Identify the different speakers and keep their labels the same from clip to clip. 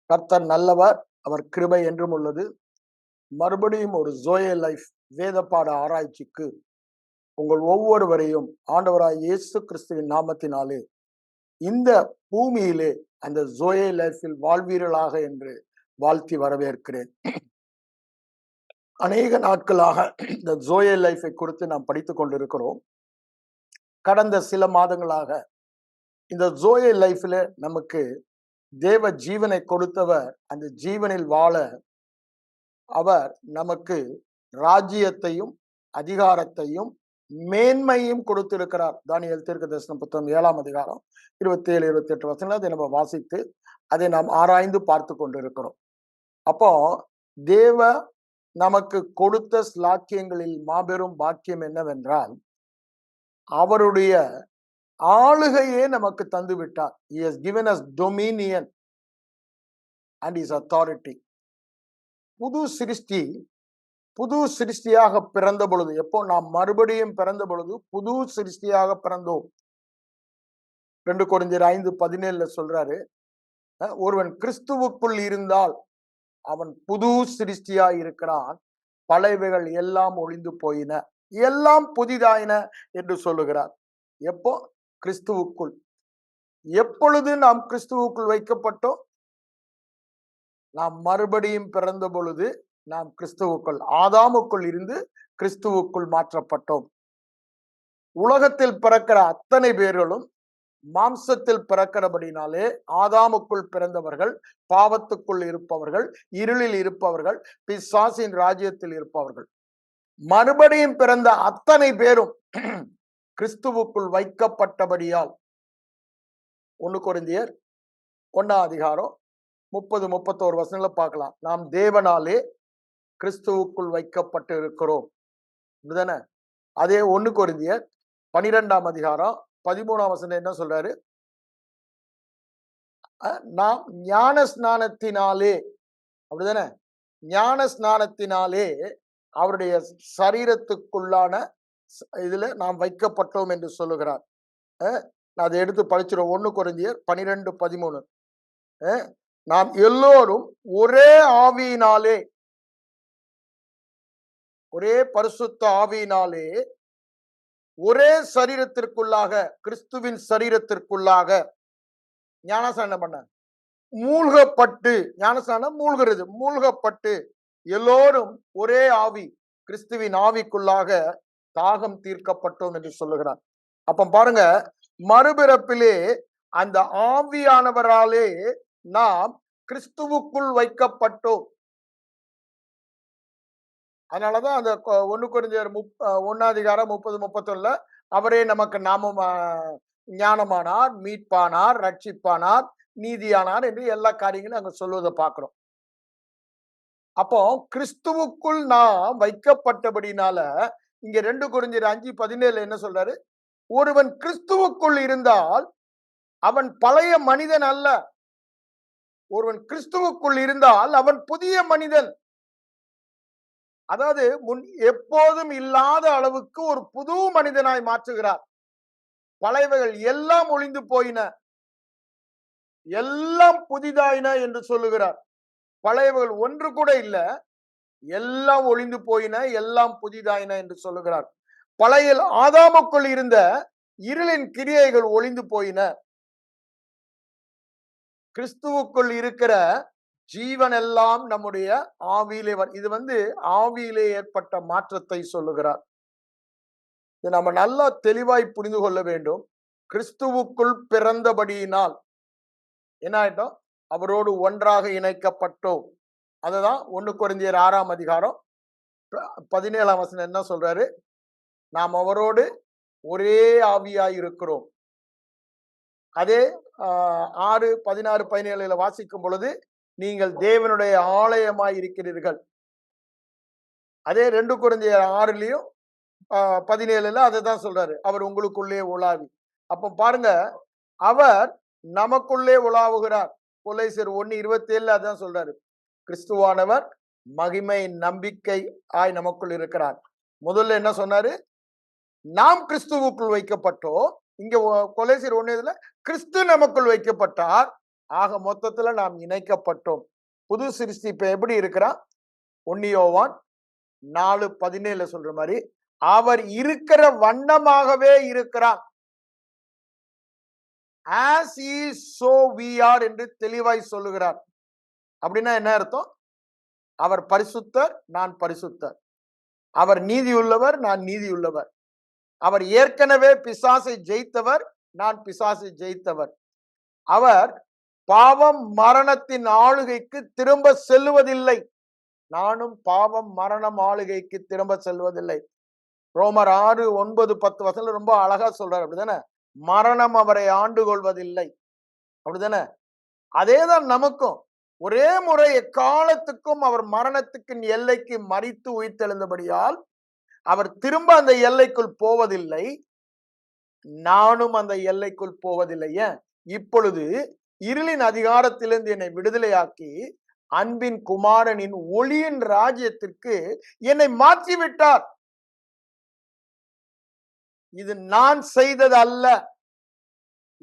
Speaker 1: கர்த்தர் நல்லவர், அவர் கிருபை என்றும் உள்ளது. மறுபடியும் ஒரு ஜோயே லைஃப் வேத பாட ஆராய்ச்சிக்கு உங்கள் ஒவ்வொருவரையும் ஆண்டவராய் இயேசு கிறிஸ்துவின் நாமத்தினாலே இந்த பூமியிலே அந்த ஜோயே லைஃபில் வாழ்வீர்களாக என்று வாழ்த்தி வரவேற்கிறேன். அநேக நாட்களாக இந்த ஜோயே லைஃபை குறித்து நாம் படித்துக் கொண்டிருக்கிறோம். கடந்த சில மாதங்களாக இந்த ஜோயே லைஃப்ல நமக்கு தேவ ஜீவனை கொடுத்தவர், அந்த ஜீவனில் வாழ அவர் நமக்கு ராஜ்யத்தையும் அதிகாரத்தையும் மேன்மையும் கொடுத்திருக்கிறார். தானியேல் தீர்க்கதரிசன புத்தகம் 7ஆம் அதிகாரம் 27, 28 வசனங்கள் அதை நம்ம வாசித்து அதை நாம் ஆராய்ந்து பார்த்து கொண்டிருக்கிறோம். அப்போ தேவ நமக்கு கொடுத்த ஸ்லாக்கியங்களில் மாபெரும் பாக்கியம் என்னவென்றால், அவருடைய ஆளுகையே நமக்கு தந்து விட்டார். He has given us dominion and his authority. புது சிருஷ்டியாக பிறந்த பொழுது, எப்போ நாம் மறுபடியும் பிறந்த பொழுது புது சிருஷ்டியாக பிறந்தோம். 2 கொரிந்தியர் 5:17 சொல்றாரு, ஒருவன் கிறிஸ்துவுக்குள் இருந்தால் அவன் புது சிருஷ்டியா இருக்கிறான், பழையவைகள் எல்லாம் ஒளிந்து போயின, எல்லாம் புதிதாயின என்று சொல்லுகிறார். எப்போ? கிறிஸ்துவுக்குள். எப்பொழுது நாம் கிறிஸ்துவுக்குள் வைக்கப்பட்டோம்? நாம் மறுபடியும் பிறந்த பொழுது நாம் கிறிஸ்துவுக்குள், ஆதாமுக்குள் இருந்து கிறிஸ்துவுக்குள் மாற்றப்பட்டோம். உலகத்தில் பிறக்கிற அத்தனை பேர்களும் மாம்சத்தில் பிறக்கிறபடினாலே ஆதாமுக்குள் பிறந்தவர்கள், பாவத்துக்குள் இருப்பவர்கள், இருளில் இருப்பவர்கள், பிசாசின் ராஜ்யத்தில் இருப்பவர்கள். மறுபடியும் பிறந்த அத்தனை பேரும் கிறிஸ்துவுக்குள் வைக்கப்பட்டபடியால் 1 கொரிந்தியர் 1ஆம் அதிகாரம் 30-31 வசனங்களை பார்க்கலாம். நாம் தேவனாலே கிறிஸ்துவுக்குள் வைக்கப்பட்டு இருக்கிறோம். அதே 1 கொரிந்தியர் 12ஆம் அதிகாரம் 13ஆம் வசனம் என்ன சொல்றாரு? நாம் ஞான ஸ்நானத்தினாலே, அப்படிதானே, ஞான ஸ்நானத்தினாலே அவருடைய சரீரத்துக்குள்ளான இதுல நாம் வைக்கப்பட்டோம் என்று சொல்லுகிறார். நான் அதை எடுத்து படிச்சிடும். 1 கொரிந்தியர் 12:13. நாம் எல்லோரும் ஒரே ஆவியினாலே, ஒரே பரிசுத்த ஆவியினாலே ஒரே சரீரத்திற்குள்ளாக, கிறிஸ்துவின் சரீரத்திற்குள்ளாக ஞானஸ்நானம் பண்ண மூழ்கப்பட்டு, ஞானஸ்நானம் மூழ்கிறது, மூழ்கப்பட்டு எல்லோரும் ஒரே ஆவி, கிறிஸ்துவின் ஆவிக்குள்ளாக தாகம் தீர்க்கப்பட்டோம் என்று சொல்லுகிறார். அப்ப பாருங்க, மறுபிறப்பிலே அந்த ஆவியானவராலே நாம் கிறிஸ்துவுக்குள் வைக்கப்பட்டோம். அதனாலதான் அந்த 1 கொரிந்தியர் 1ஆம் அதிகாரம் 30-31 அவரே நமக்கு நாமம் ஞானமானார், மீட்பானார், ரட்சிப்பானார், நீதியானார் என்று எல்லா காரியங்களும் அங்க சொல்வதை பார்க்கிறோம். அப்போ கிறிஸ்துவுக்குள் நாம் வைக்கப்பட்டபடினால இங்க 2 கொரிந்தியர் 5:17 என்ன சொல்றாரு? ஒருவன் கிறிஸ்துவுக்குள் இருந்தால் அவன் பழைய மனிதன் அல்ல. ஒருவன் கிறிஸ்துவுக்குள் இருந்தால் அவன் புதிய மனிதன். அதாவது முன் எப்போதும் இல்லாத அளவுக்கு ஒரு புது மனிதனாய் மாற்றுகிறார். பழையவைகள் எல்லாம் ஒளிந்து போயின, எல்லாம் புதிதாயின என்று சொல்லுகிறார். பழையவைகள் ஒன்று கூட இல்ல, எல்லாம் ஒளிந்து போயின, எல்லாம் புதிதாயின என்று சொல்லுகிறார். பழைய ஆதாமுக்குள் இருந்த இருளின் கிரியைகள் ஒளிந்து போயின. கிறிஸ்துவுக்குள் இருக்கிற ஜீவன் எல்லாம் நம்முடைய ஆவியிலே, இது ஆவியிலே ஏற்பட்ட மாற்றத்தை சொல்லுகிறார். இது நம்ம நல்லா தெளிவாய் புரிந்து கொள்ள வேண்டும். கிறிஸ்துவுக்குள் பிறந்தபடியினால் என்ன ஆயிட்டோம்? அவரோடு ஒன்றாக இணைக்கப்பட்டோம். அதுதான் 1 கொரிந்தியர் 6ஆம் அதிகாரம் 17ஆம் வசனம் என்ன சொல்றாரு? நாம் அவரோடு ஒரே ஆவியாய் இருக்கிறோம். அதே 6:16-17 வாசிக்கும் பொழுது, நீங்கள் தேவனுடைய ஆலயமாய் இருக்கிறீர்கள். அதே 2 கொரிந்தியர் 6:17 அதை தான் சொல்றாரு, அவர் உங்களுக்குள்ளே உலாவி. அப்ப பாருங்க, அவர் நமக்குள்ளே உலாவுகிறார். கொலோசியர் 1:27 அதான் சொல்றாரு, கிறிஸ்துவானவர் மகிமை நம்பிக்கை ஆய் நமக்குள் இருக்கிறார். முதல்ல என்ன சொன்னாரு? நாம் கிறிஸ்துவுக்குள் வைக்கப்பட்டோம். இங்க கொலோசியர் 1:7 கிறிஸ்து நமக்குள் வைக்கப்பட்டார். ஆக மொத்தத்துல நாம் இணைக்கப்பட்டோம். புது சிருஷ்டி இப்ப எப்படி இருக்கிறான்? 1 யோவான் 4:17 சொல்ற மாதிரி அவர் இருக்கிற வண்ணமாகவே இருக்கிறான். as he is so we are என்று தெளிவாய் சொல்லுகிறார். அப்படின்னா என்ன அர்த்தம்? அவர் பரிசுத்தர், நான் பரிசுத்தர். அவர் நீதியுள்ளவர், நான் நீதியுள்ளவர். அவர் ஏற்கனவே பிசாசை ஜெயித்தவர், நான் பிசாசை ஜெயித்தவர். அவர் பாவம் மரணத்தின் ஆளுகைக்கு திரும்ப செல்லுவதில்லை. நானும் பாவம் மரணம் ஆளுகைக்கு திரும்ப செல்வதில்லை. ரோமர் 6, 9, 10 வசனம் ரொம்ப அழகா சொல்றாரு. அப்படிதானே? மரணம் அவரை ஆண்டு கொள்வதில்லை. அப்படிதானே? அதேதான் நமக்கும். ஒரே முறை எக்காலத்துக்கும் அவர் மரணத்துக்கு எல்லைக்கு மரித்து உயிர்த்தெழுந்தபடியால் அவர் திரும்ப அந்த எல்லைக்குள் போவதில்லை. நானும் அந்த எல்லைக்குள் போவதில்லை. ஏன்? இப்பொழுது இருளின் அதிகாரத்திலிருந்து என்னை விடுதலையாக்கி அன்பின் குமாரனின் ஒளியின் ராஜ்யத்திற்கு என்னை மாற்றிவிட்டார். இது நான் செய்தது அல்ல.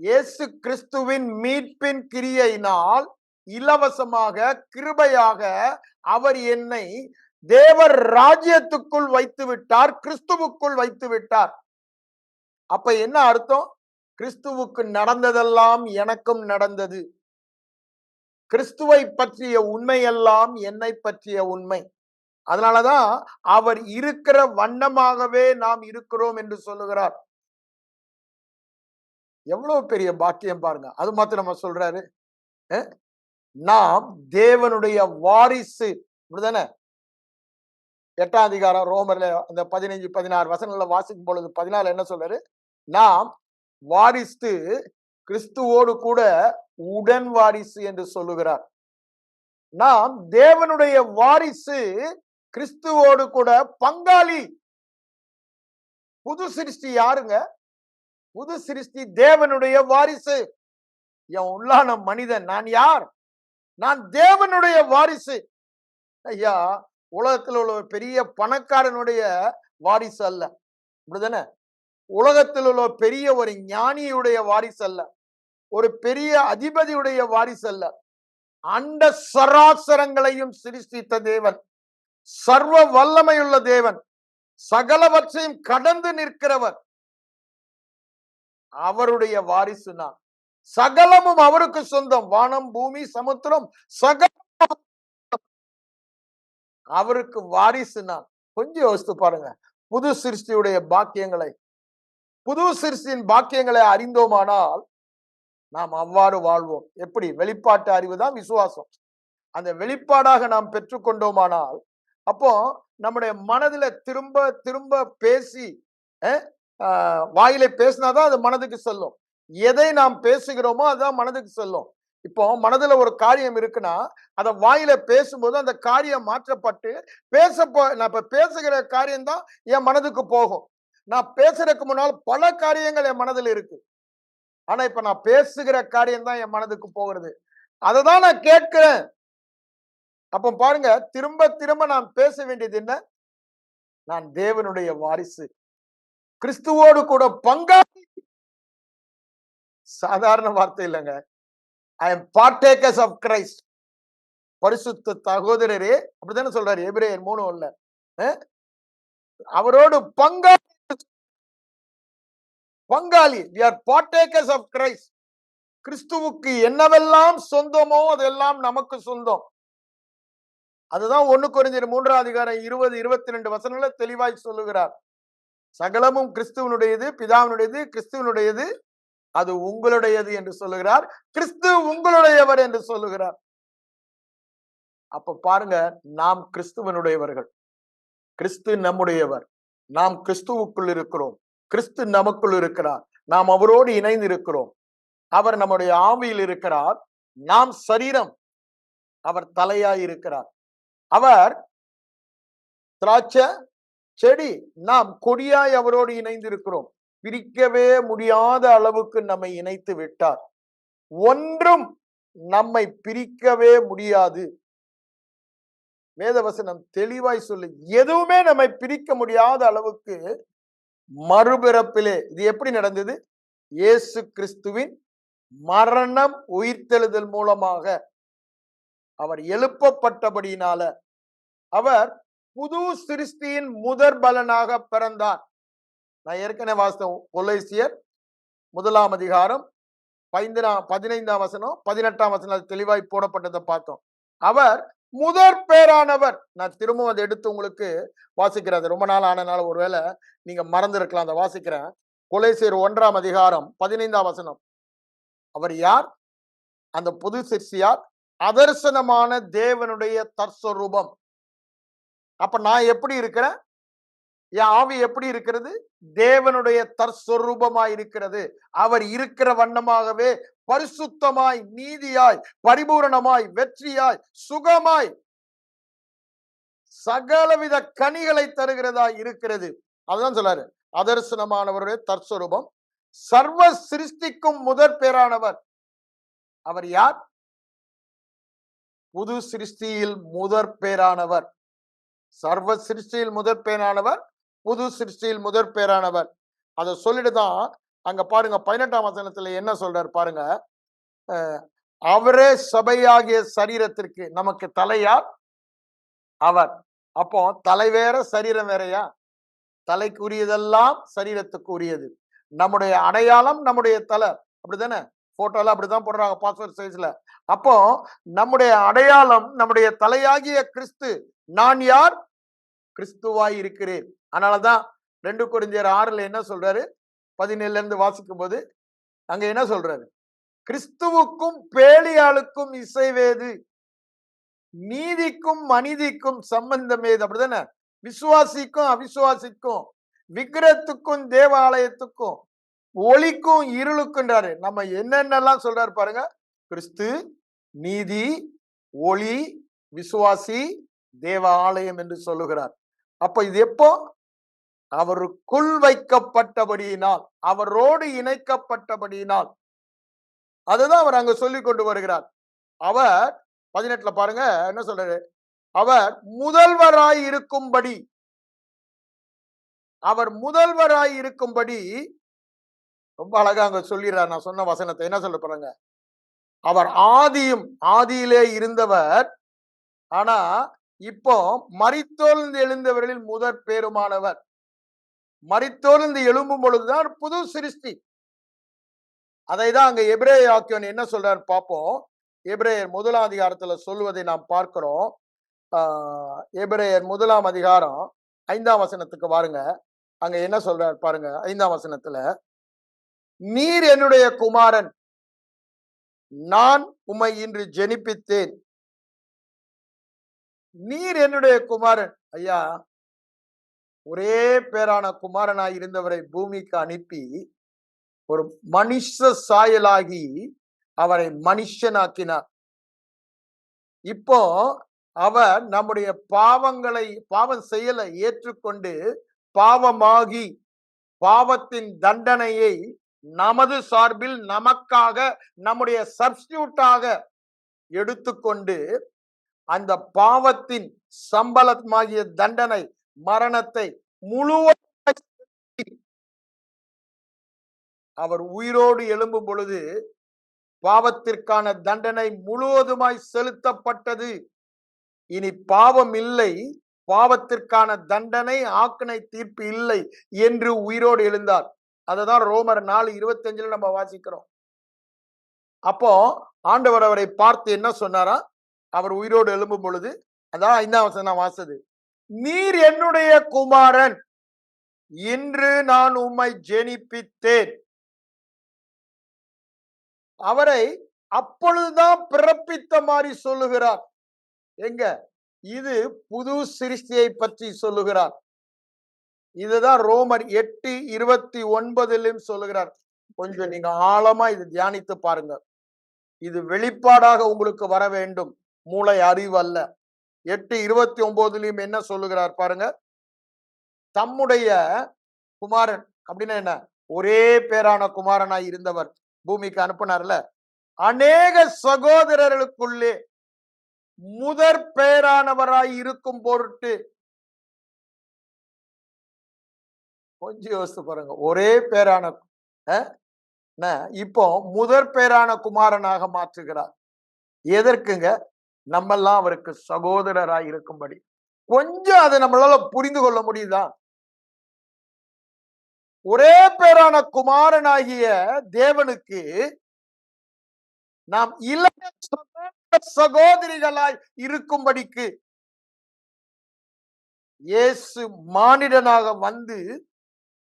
Speaker 1: இயேசு கிறிஸ்துவின் மீட்பின் கிரியையினால் இலவசமாக கிருபையாக அவர் என்னை தேவர் ராஜ்யத்துக்குள் வைத்து விட்டார், கிறிஸ்துவுக்குள் வைத்து விட்டார். அப்ப என்ன அர்த்தம்? கிறிஸ்துவுக்கு நடந்ததெல்லாம் எனக்கும் நடந்தது. கிறிஸ்துவை பற்றிய உண்மையெல்லாம் என்னை பற்றிய உண்மை. அதனாலதான் அவர் இருக்கிற வண்ணமாகவே நாம் இருக்கிறோம் என்று சொல்லுகிறார். எவ்வளவு பெரிய பாக்கியம் பாருங்க. அது மாத்திரம் நம்ம சொல்றாரு, நாம் தேவனுடைய வாரிசு. அப்படிதானே? 8ஆம் அதிகாரம் ரோமர்ல அந்த 15, 16 வசனங்களை வாசிக்கும் பொழுது 14 என்ன சொல்றாரு? நாம் வாரிசு, கிறிஸ்துவோடு கூட உடன் வாரிசு என்று சொல்லுகிறார். நாம் தேவனுடைய வாரிசு, கிறிஸ்துவோடு கூட பங்காளி. புது சிருஷ்டி யாருங்க? புது சிருஷ்டி தேவனுடைய வாரிசு. என் உள்ளான மனிதன் நான் யார்? நான் தேவனுடைய வாரிசு. ஐயா, உலகத்தில் உள்ள பெரிய பணக்காரனுடைய வாரிசு அல்ல. அப்படிதானே? உலகத்தில் உள்ள பெரிய ஒரு ஞானியுடைய வாரிசு அல்ல. ஒரு பெரிய அதிபதியுடைய வாரிசு அல்ல. அண்ட சராசரங்களையும் சிருஷ்டித்த தேவன், சர்வ வல்லமையுள்ள தேவன், சகலவற்றையும் கடந்து நிற்கிறவர், அவருடைய வாரிசு நான். சகலமும் அவருக்கு சொந்தம். வானம், பூமி, சமுத்திரம் சகலம் அவருக்கு வாரிசு நான். கொஞ்சம் யோசித்து பாருங்க. புது சிருஷ்டியுடைய பாக்கியங்களை, புது சிருஷ்டியின் பாக்கியங்களை அறிந்தோமானால் நாம் அவ்வாறு வாழ்வோம். எப்படி? வெளிப்பாட்டு அறிவுதான் விசுவாசம். அந்த வெளிப்பாடாக நாம் பெற்றுக்கொண்டோமானால் அப்போ நம்முடைய மனதில திரும்ப திரும்ப பேசி வாயில பேசினாதான் அது மனதுக்கு செல்லும். எதை நாம் பேசுகிறோமோ அதுதான் மனதுக்கு செல்லும். இப்போ மனதுல ஒரு காரியம் இருக்குன்னா அதை வாயில பேசும்போது அந்த காரியம் மாற்றப்பட்டு நான் இப்ப பேசுகிற காரியம் தான் என் மனதுக்கு போகும். நான் பேசுறதுக்கு முன்னால் பல காரியங்கள் என் மனதில் இருக்கு. ஆனா இப்ப நான் பேசுகிற காரியம் தான் என் மனதுக்கு போகிறது. அததான் நான் கேட்கிறேன். அப்ப பாருங்க, திரும்ப திரும்ப நான் பேச வேண்டியது என்ன? நான் தேவனுடைய வாரிசு, கிறிஸ்துவோடு கூட பங்காளி. சாதாரண வார்த்தை இல்லைங்க. I am partakers of Christ. பரிசுத்த சகோதரரே, அப்படித்தானே சொல்றாரு எபிரேயர் 3:1. அவரோடு பங்காளி. we are partakers of Christ. கிறிஸ்துவுக்கு என்னவெல்லாம் சொந்தமோ அதெல்லாம் நமக்கு சொந்தம். அதுதான் 1 கொரிந்தியர் 3ஆம் அதிகாரம் 20, 22 வசனங்களை தெளிவாய் சொல்லுகிறார். சகலமும் கிறிஸ்துவனுடையது, பிதாவினுடையது, கிறிஸ்துவனுடையது, அது உங்களுடையது என்று சொல்லுகிறார். கிறிஸ்து உங்களுடையவர் என்று சொல்லுகிறார். அப்ப பாருங்க, நாம் கிறிஸ்துவனுடையவர்கள், கிறிஸ்து நம்முடையவர். நாம் கிறிஸ்துவுக்குள் இருக்கிறோம், கிறிஸ்து நமக்குள் இருக்கிறார், நாம் அவரோடு இணைந்து இருக்கிறோம். அவர் நம்முடைய ஆவியில் இருக்கிறார், நாம் சரீரம், அவர் தலையாய் இருக்கிறார். அவர் திராட்சை செடி, நாம் கொடியாய் அவரோடு இணைந்து இருக்கிறோம். பிரிக்கவே முடியாத அளவுக்கு நம்மை இணைத்து விட்டார். ஒன்றும் நம்மை பிரிக்கவே முடியாது. வேதவசனம் தெளிவாய் சொல்லு, எதுவுமே நம்மை பிரிக்க முடியாத அளவுக்கு மறுபிறப்பிலே இது எப்படி நடந்தது? இயேசு கிறிஸ்துவின் மரணம் உயிர்த்தெழுதல் மூலமாக அவர் எழுப்பப்பட்டபடியினால அவர் புது சிருஷ்டியின் முதற் பலனாக பிறந்தார். நான் ஏற்கனவே வாசித்தேன், கொலோசியர் 1 15 வசனம் 18 வசனம் தெளிவாய் போடப்பட்டதை பார்த்தோம். அவர் முதற் பேரானவர். நான் திரும்பவும் அதை எடுத்து உங்களுக்கு வாசிக்கிறேன். ரொம்ப நாள் ஆனனால ஒருவேளை நீங்க மறந்துருக்கலாம். அதை வாசிக்கிறேன். கொலோசியர் 1 15 வசனம். அவர் யார்? அந்த புது சிருஷ்டியார், அதர்சனமான தேவனுடைய தற்ஸ்வரூபம். அப்ப நான் எப்படி இருக்கிறேன்? என் ஆவி எப்படி இருக்கிறது? தேவனுடைய தற்ஸ்வரூபமாய் இருக்கிறது. அவர் இருக்கிற வண்ணமாகவே பரிசுத்தமாய், நீதியாய், பரிபூரணமாய், வெற்றியாய், சுகமாய், சகலவித கனிகளை தருகிறதா இருக்கிறது. அதுதான் சொல்றாரு, அதர்சனமானவருடைய தற்ஸ்வரூபம், சர்வ சிருஷ்டிக்கும் முதற் பேரானவர். அவர் யார்? புது சிருஷ்டியில் முதற் பேரானவர். சர்வ சிருஷ்டியில் முதற் பேரானவர், புது சிருஷ்டியில் முதற் பேரானவர். அதை சொல்லிட்டுதான் அங்க பாருங்க 18 வசனத்துல என்ன சொல்றாரு பாருங்க. அவரே சபையாகிய சரீரத்திற்கு, நமக்கு தலையார் அவர். அப்போ தலை வேற சரீரம் வேறையா? தலைக்குரியதெல்லாம் சரீரத்துக்கு உரியது. நம்முடைய அடையாளம் நம்முடைய தலை, அப்படித்தானே? போட்டோல அப்படிதான் போடுறாங்க பாஸ்போர்ட் சைஸ்ல. அப்போ நம்முடைய அடையாளம் நம்முடைய தலையாகிய கிறிஸ்து. நான் யார்? கிறிஸ்துவாய் இருக்கிறேன். அதனாலதான் 2 கொரிந்தியர் 6 என்ன சொல்றாரு? 17 இருந்து வாசிக்கும் போது அங்க என்ன சொல்றாரு? கிறிஸ்துவுக்கும் பேலியாளுக்கும் இசைவேது, நீதிக்கும் அநீதிக்கும் சம்பந்தம் ஏது. அப்படிதானே? விசுவாசிக்கும் அவிசுவாசிக்கும், விக்கிரத்துக்கும் தேவாலயத்துக்கும், ஒளிக்கும் இருளுக்குன்றாரு. நம்ம என்னென்னலாம் சொல்றாரு பாருங்க. கிறிஸ்து, நீதி, ஒளி, விசுவாசி, தேவ ஆலயம் என்று சொல்லுகிறார். அப்ப இது எப்போ? அவருக்குள் வைக்கப்பட்டபடியினால், அவரோடு இணைக்கப்பட்டபடியினால். அதுதான் அவர் அங்க சொல்லிக் கொண்டு வருகிறார். அவர் 18 பாருங்க என்ன சொல்றாரு? அவர் முதல்வராய் இருக்கும்படி, அவர் முதல்வராய் இருக்கும்படி ரொம்ப அழகா அங்க சொல்லிடுறார். நான் சொன்ன வசனத்தை என்ன சொல்ல பாருங்க. அவர் ஆதியிலே இருந்தவர், ஆனா இப்போ மரித்தோழ்ந்து எழுந்தவர்களில் முதற் பேருமானவர். மரித்தோழ்ந்து எழும்பும் பொழுதுதான் புது சிருஷ்டி. அதை தான் அங்க எபிரேய ஆக்கியோன் என்ன சொல்றாரு பார்ப்போம். எபிரேயர் 1 சொல்லுவதை நாம் பார்க்கிறோம். எபிரேயர் 1 5 பாருங்க. அங்க என்ன சொல்றாரு பாருங்க. 5 நீர் என்னுடைய குமாரன், நான் உம்மை இன்று ஜெனிப்பித்தேன். நீர் என்னுடைய குமாரன். ஐயா, ஒரே பேரான குமாரனாய் இருந்தவரை பூமிக்கு அனுப்பி ஒரு மனுஷ சாயலாகி அவரை மனுஷனாக்கினார். இப்போ அவர் நம்முடைய பாவம் செயலை ஏற்றுக்கொண்டு பாவமாகி பாவத்தின் தண்டனையை நமது சார்பில் நமக்காக நம்முடைய சப்ஸ்டியூட்டாக எடுத்துக்கொண்டு அந்த பாவத்தின் சம்பளமாகிய தண்டனை, மரணத்தை முழுவதும் அவர் உயிரோடு எழும்பும் பொழுது பாவத்திற்கான தண்டனை முழுவதுமாய் செலுத்தப்பட்டது. இனி பாவம் இல்லை, பாவத்திற்கான தண்டனை, ஆக்கினை தீர்ப்பு இல்லை என்று உயிரோடு எழுந்தார். அததான் ரோமர் 4:25 நம்ம வாசிக்கிறோம். அப்போ ஆண்டவர் அவரை பார்த்து என்ன சொன்னாரா? அவர் உயிரோடு எழும்பும் பொழுது, அதான் 5 வாசது, நீர் என்னுடைய குமாரன், இன்று நான் உம்மை ஜெனிப்பித்தேன். அவரை அப்பொழுதுதான் பிறப்பித்த மாதிரி சொல்லுகிறார். எங்க? இது புது சிருஷ்டியை பற்றி சொல்லுகிறார். இதுதான் ரோமர் 8:29 சொல்லுகிறார். கொஞ்சம் நீங்க ஆழமா இது தியானித்து பாருங்க. இது வெளிப்பாடாக உங்களுக்கு வர வேண்டும், மூளை அறிவு அல்ல. 8:29 என்ன சொல்லுகிறார் பாருங்க. தம்முடைய குமாரன் அப்படின்னா என்ன? ஒரே பேரான குமாரனாய் இருந்தவர் பூமிக்கு அனுப்பினார்ல, அநேக சகோதரர்களுக்குள்ளே முதற் பேரானவராய் இருக்கும் பொருட்டு. கொஞ்சம் யோசித்து பாருங்க. ஒரே பேரான இப்போ முதற் பேரான குமாரனாக மாற்றுகிறார். எதற்குங்க? நம்மெல்லாம் அவருக்கு சகோதரராய் இருக்கும்படி. கொஞ்சம் அதை நம்மளால புரிந்து கொள்ள முடியுதா? ஒரே பேரான குமாரனாகிய தேவனுக்கு நாம் இளைய சகோதரிகளாய் இருக்கும்படிக்கு இயேசு மானிடனாக வந்து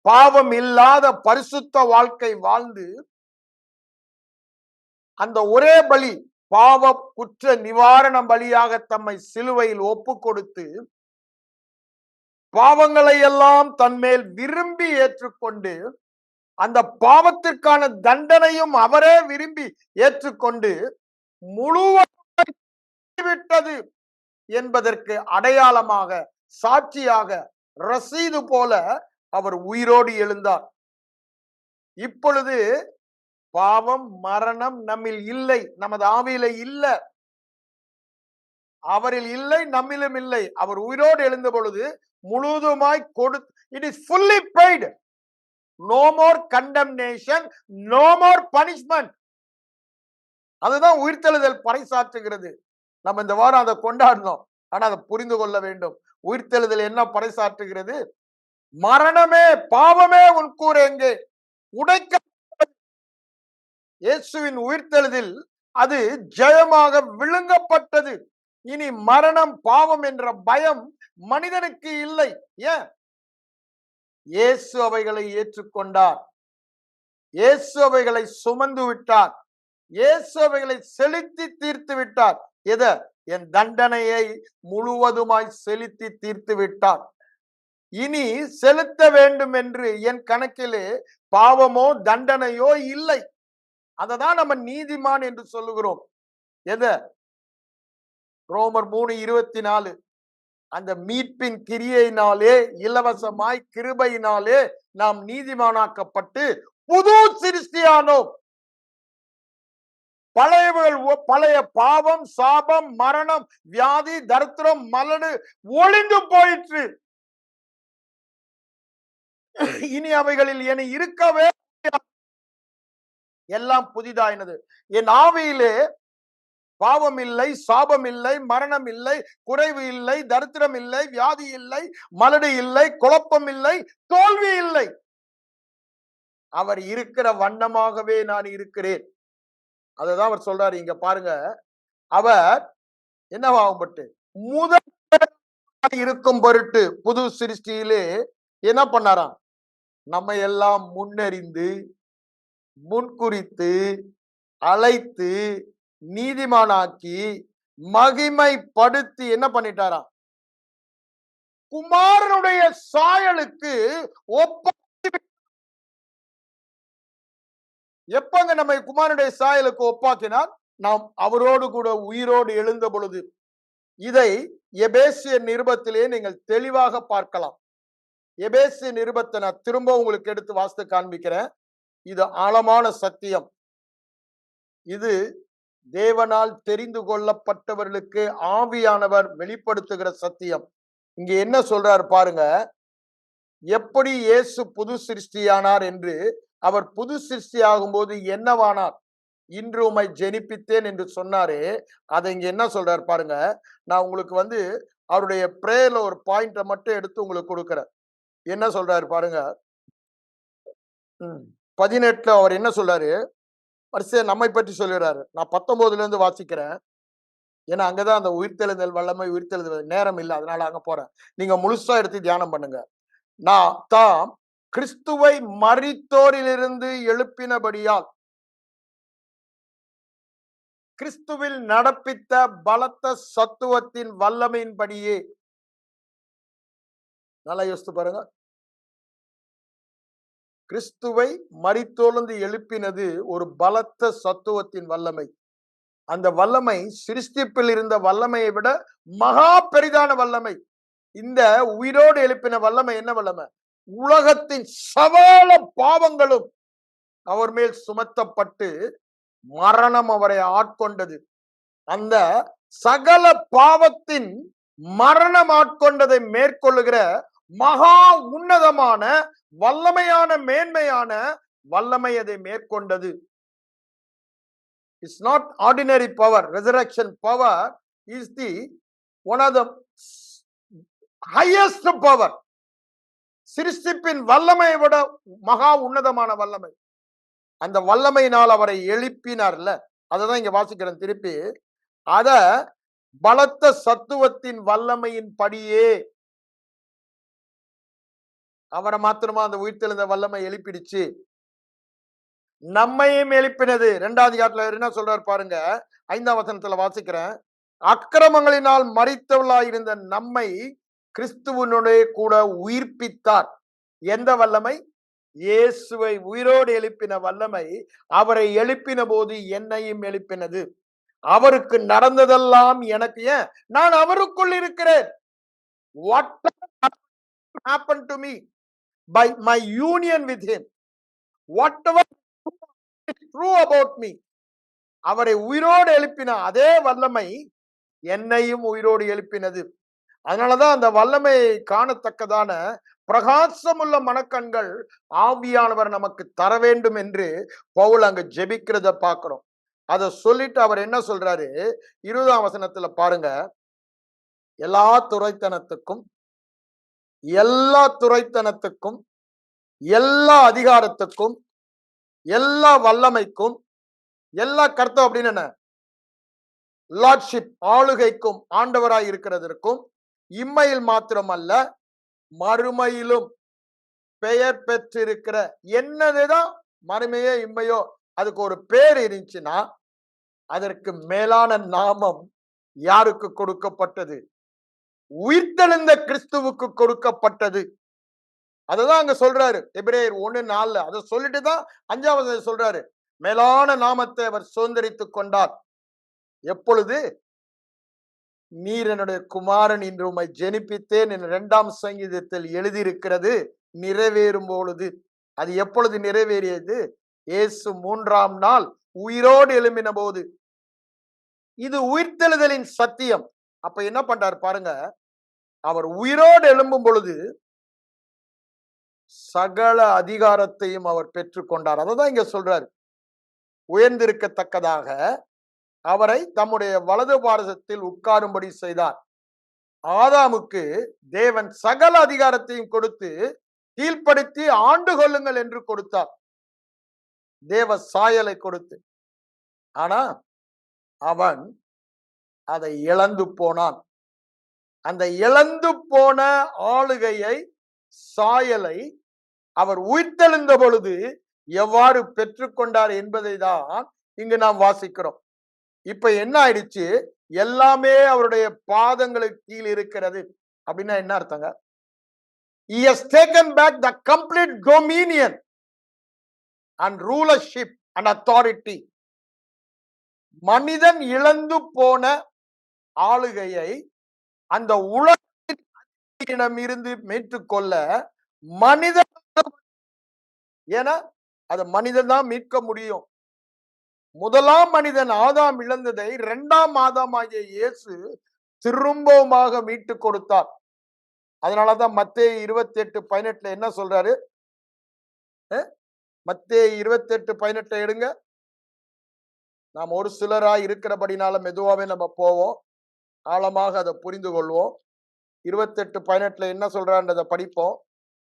Speaker 1: பாவம் இல்லாத பரிசுத்த வாழ்க்கை வாழ்ந்து அந்த ஒரே பலி பாவ குற்ற நிவாரண பலியாக தம்மை சிலுவையில் ஒப்பு கொடுத்து பாவங்களை எல்லாம் தன்மேல் விரும்பி ஏற்றுக்கொண்டு அந்த பாவத்திற்கான தண்டனையும் அவரே விரும்பி ஏற்றுக்கொண்டு முழுவதுவிட்டது என்பதற்கு அடையாளமாக, சாட்சியாக, ரசீது போல அவர் உயிரோடு எழுந்தார். இப்பொழுது பாவம் மரணம் நம்மில் இல்லை, நமது ஆவியில இல்ல, அவரில் இல்லை, நம்மிலும் இல்லை. அவர் உயிரோடு எழுந்த பொழுது முழுவதுமாய் it is fully paid. No more condemnation, no more punishment. அதுதான் உயிர்த்தெழுதல் பறைசாற்றுகிறது. நம்ம இந்த வாரம் அதை கொண்டாடணும். ஆனா அதை புரிந்து கொள்ள வேண்டும். உயிர்த்தெழுதல் என்ன பறைசாற்றுகிறது? மரணமே, பாவமே உன் கூர் எங்கே? உடைக்க இயேசுவின் உயிர்த்தெழுதில் அது ஜெயமாக விழுங்கப்பட்டது. இனி மரணம், பாவம் என்ற பயம் மனிதனுக்கு இல்லை. ஏன்? இயேசு அவைகளை ஏற்றுக்கொண்டார். இயேசு அவைகளை சுமந்து விட்டார். இயேசு அவைகளை செலுத்தி தீர்த்து விட்டார். எத? என் தண்டனையை முழுவதுமாய் செலுத்தி தீர்த்து விட்டார். இனி செலுத்த வேண்டும் என்று என் கணக்கிலே பாவமோ தண்டனையோ இல்லை. அததான் நம்ம நீதிமான் என்று சொல்லுகிறோம். எத? ரோமர் 3:24. அந்த மீட்பின் கிரியையினாலே, இலவசமாய் கிருபையினாலே நாம் நீதிமானாக்கப்பட்டு புது சிருஷ்டியானோம். பழைய பாவம், சாபம், மரணம், வியாதி, தரித்திரம், மலடு ஒளிந்து போயிற்று. இனி அவைகளில் என இருக்கவே எல்லாம் புதிதாயினது. என் ஆவியிலே பாவம் இல்லை, சாபம் இல்லை, மரணம் இல்லை, குறைவு இல்லை, தரித்திரம் இல்லை, வியாதி இல்லை, மலடு இல்லை, குழப்பம் இல்லை, தோல்வி இல்லை. அவர் இருக்கிற வண்ணமாகவே நான் இருக்கிறேன். அதுதான் அவர் சொல்றாரு. இங்க பாருங்க, அவர் என்னவாகும்பட்டு முதல் இருக்கும் பொருட்டு புது சிருஷ்டியிலே என்ன பண்ணாராம்? நம்ம எல்லாம் முன்னறிந்து, முன்குறித்து, அழைத்து, நீதிமானாக்கி, மகிமைப்படுத்தி என்ன பண்ணிட்டாராம்? குமாரனுடைய சாயலுக்கு எப்பங்க நம்ம குமாரனுடைய சாயலுக்கு ஒப்பாக்கினார்? நாம் அவரோடு கூட உயிரோடு எழுந்த பொழுது. இதை எபேசியர் நிருபத்திலே நீங்கள் தெளிவாக பார்க்கலாம். எபேசியர் நிருபத்தை நான் திரும்ப உங்களுக்கு எடுத்து வாசித்து காண்பிக்கிறேன். இது ஆழமான சத்தியம். இது தேவனால் தெரிந்து கொள்ளப்பட்டவர்களுக்கு ஆவியானவர் வெளிப்படுத்துகிற சத்தியம். இங்க என்ன சொல்றாரு பாருங்க. எப்படி இயேசு புது சிருஷ்டியானார் என்று, அவர் புது சிருஷ்டி ஆகும்போது என்னவானார்? இன்று உம்மை ஜெனிப்பித்தேன் என்று சொன்னாரே, அதை இங்க என்ன சொல்றாரு பாருங்க. நான் உங்களுக்கு அவருடைய பிரேயர்ல ஒரு பாயிண்ட மட்டும் எடுத்து உங்களுக்கு கொடுக்கிறேன். என்ன சொல்றாரு பாருங்க. 18 அவர் என்ன சொல்றாரு? வரிசையா நம்மை பற்றி சொல்லுறாரு. நான் 19 இருந்து வாசிக்கிறேன். ஏன்னா அங்கதான் அந்த உயிர்த்தெழுதல் வல்லமை, உயிர்த்தெழுதல் நேரம் இல்லை, அதனால அங்க போறேன். நீங்க முழுசா எடுத்து தியானம் பண்ணுங்க. நான் தாம் கிறிஸ்துவை மரித்தோரிலிருந்து எழுப்பினபடியால் கிறிஸ்துவில் நடப்பித்த பலத்த சத்துவத்தின் வல்லமையின்படியே. நல்லா யோசித்து பாருங்க. கிறிஸ்துவை மரித்தோர்ந்து எழுப்பினது ஒரு பலத்த சத்துவத்தின் வல்லமை. அந்த வல்லமை சிருஷ்டிப்பில் இருந்த வல்லமையை விட மகா பெரிதான வல்லமை. இந்த உயிரோடு எழுப்பின வல்லமை என்ன வல்லமை? உலகத்தின் சகல பாவங்களும் அவர் மேல் சுமத்தப்பட்டு மரணம் அவரை ஆட்கொண்டது. அந்த சகல பாவத்தின் மரணம் ஆட்கொண்டதை மேற்கொள்ளுகிற மகா உன்னதமான வல்லமையான மேன்மையான வல்லமை அதை மேற்கொண்டது. It's not ordinary power. Resurrection power is the one of the highest power. சிருஷ்டிப்பின் வல்லமையை விட மகா உன்னதமான வல்லமை. அந்த வல்லமையினால் அவரை எழுப்பினார்ல, அததான் இங்க வாசிக்கிறேன் திருப்பி. அத பலத்த சத்துவத்தின் வல்லமையின் படியே அவரை மாத்திரமா அந்த உயிர்த்தெழுந்த வல்லமை எழுப்பிடுச்சு, நம்மையும் எழுப்பினது. 2ஆம் அதிகாரத்துல என்ன சொல்றாரு பாருங்க, 5ஆம் வசனத்துல வாசிக்கிறேன். அக்கிரமங்களினால் மரித்தவர்களாயிருந்த நம்மை கிறிஸ்துவனுடைய கூட உயிர்ப்பித்தார். எந்த வல்லமை? இயேசுவை உயிரோடு எழுப்பின வல்லமை அவரை எழுப்பின போது என்னையும் எழுப்பினது. அவருக்கு நடந்ததெல்லாம் எனக்கு. ஏன்? நான் அவருக்குள் இருக்கிறேன். What happened to me by my union with him, whatever is true about me, அவரை உயிரோடு எழுப்பின அதே வல்லமை என்னையும் உயிரோடு எழுப்பினது. அதனாலதான் அந்த வல்லமையை காணத்தக்கதான பிரகாசமுள்ள மனக்கண்கள் ஆவியானவர் நமக்கு தர வேண்டும் என்று பவுல் அங்க ஜெபிக்கிறத பார்க்கிறோம். அதை சொல்லிட்டு அவர் என்ன சொல்றாரு, 20ஆம் வசனத்துல பாருங்க. எல்லா துரைத்தனத்துக்கும் எல்லா அதிகாரத்துக்கும் எல்லா வல்லமைக்கும் எல்லா கர்த்தம் அப்படின்னு என்ன, லார்ட்ஷிப், ஆளுகைக்கும் ஆண்டவராய் இருக்கிறதற்கும் இம்மையில் மாத்திரமல்ல மறுமையிலும் பெயர் பெற்றிருக்கிற. என்னதுதான் மறுமையோ இம்மையோ அதுக்கு ஒரு பேர் இருந்துச்சுன்னா அதற்கு மேலான நாமம் யாருக்கு கொடுக்கப்பட்டது? உயிர்த்தெழுந்த கிறிஸ்துவுக்கு கொடுக்கப்பட்டது. அததான் அங்க சொல்றாரு எபிரேயர் 1:4. அதை சொல்லிட்டு தான் 5வது சொல்றாரு, மேலான நாமத்தை அவர் சுதந்தரித்துக் கொண்டார். எப்பொழுது? நீர் என்னுடைய குமாரன் என்று உம்மை ஜெனிப்பித்தேன் என் 2ஆம் சங்கீதத்தில் எழுதியிருக்கிறது நிறைவேறும் பொழுது. அது எப்பொழுது நிறைவேறியது? இயேசு 3ஆம் நாள் உயிரோடு எழும்பின போது. இது உயிர்த்தெழுதலின் சத்தியம். அப்ப என்ன பண்றாரு பாருங்க, அவர் உயிரோடு எழும்பும் பொழுது சகல அதிகாரத்தையும் அவர் பெற்றுக்கொண்டார். அததான் இங்க சொல்றாரு, உயர்ந்திருக்கத்தக்கதாக அவரை தம்முடைய வலது பாரசத்தில் உட்காரும்படி செய்தார். ஆதாமுக்கு தேவன் சகல அதிகாரத்தையும் கொடுத்து கீழ்ப்படுத்தி ஆண்டு கொள்ளுங்கள் என்று கொடுத்தார், தேவ சாயலை கொடுத்து. ஆனா அவன் அதை இழந்து போனான். அந்த இழந்து போன ஆளுகையை, சாயலை அவர் உயிர்த்தெழுந்த பொழுது எவ்வாறு பெற்றுக்கொண்டார் என்பதை தான் இங்கு நாம் வாசிக்கிறோம். இப்ப என்ன ஆயிடுச்சு? எல்லாமே அவருடைய பாதங்களுக்கு கீழ் இருக்கிறது. அப்படின்னா என்ன அர்த்தங்க? He has taken back the complete dominion and rulership and authority. மனிதன் இழந்து போன ஆளுகையை அந்த உலகிடம் இருந்து மீட்டுக்கொள்ள மனிதன், ஏன்னா அதை மனிதன் தான் மீட்க முடியும். முதலாம் மனிதன் ஆதாம் இழந்ததை 2ஆம் ஆதாமாகிய இயேசு திரும்பவுமாக மீட்டு கொடுத்தார். அதனாலதான் மத்தேயு 28:18 என்ன சொல்றாரு? மத்தேயு 28:18 எடுங்க. நாம் ஒரு சிலராய் இருக்கிறபடினால மெதுவாவே நம்ம போவோம், ஆழமாக அதை புரிந்து கொள்வோம். 28:18 என்ன சொல்றான்றதை படிப்போம்.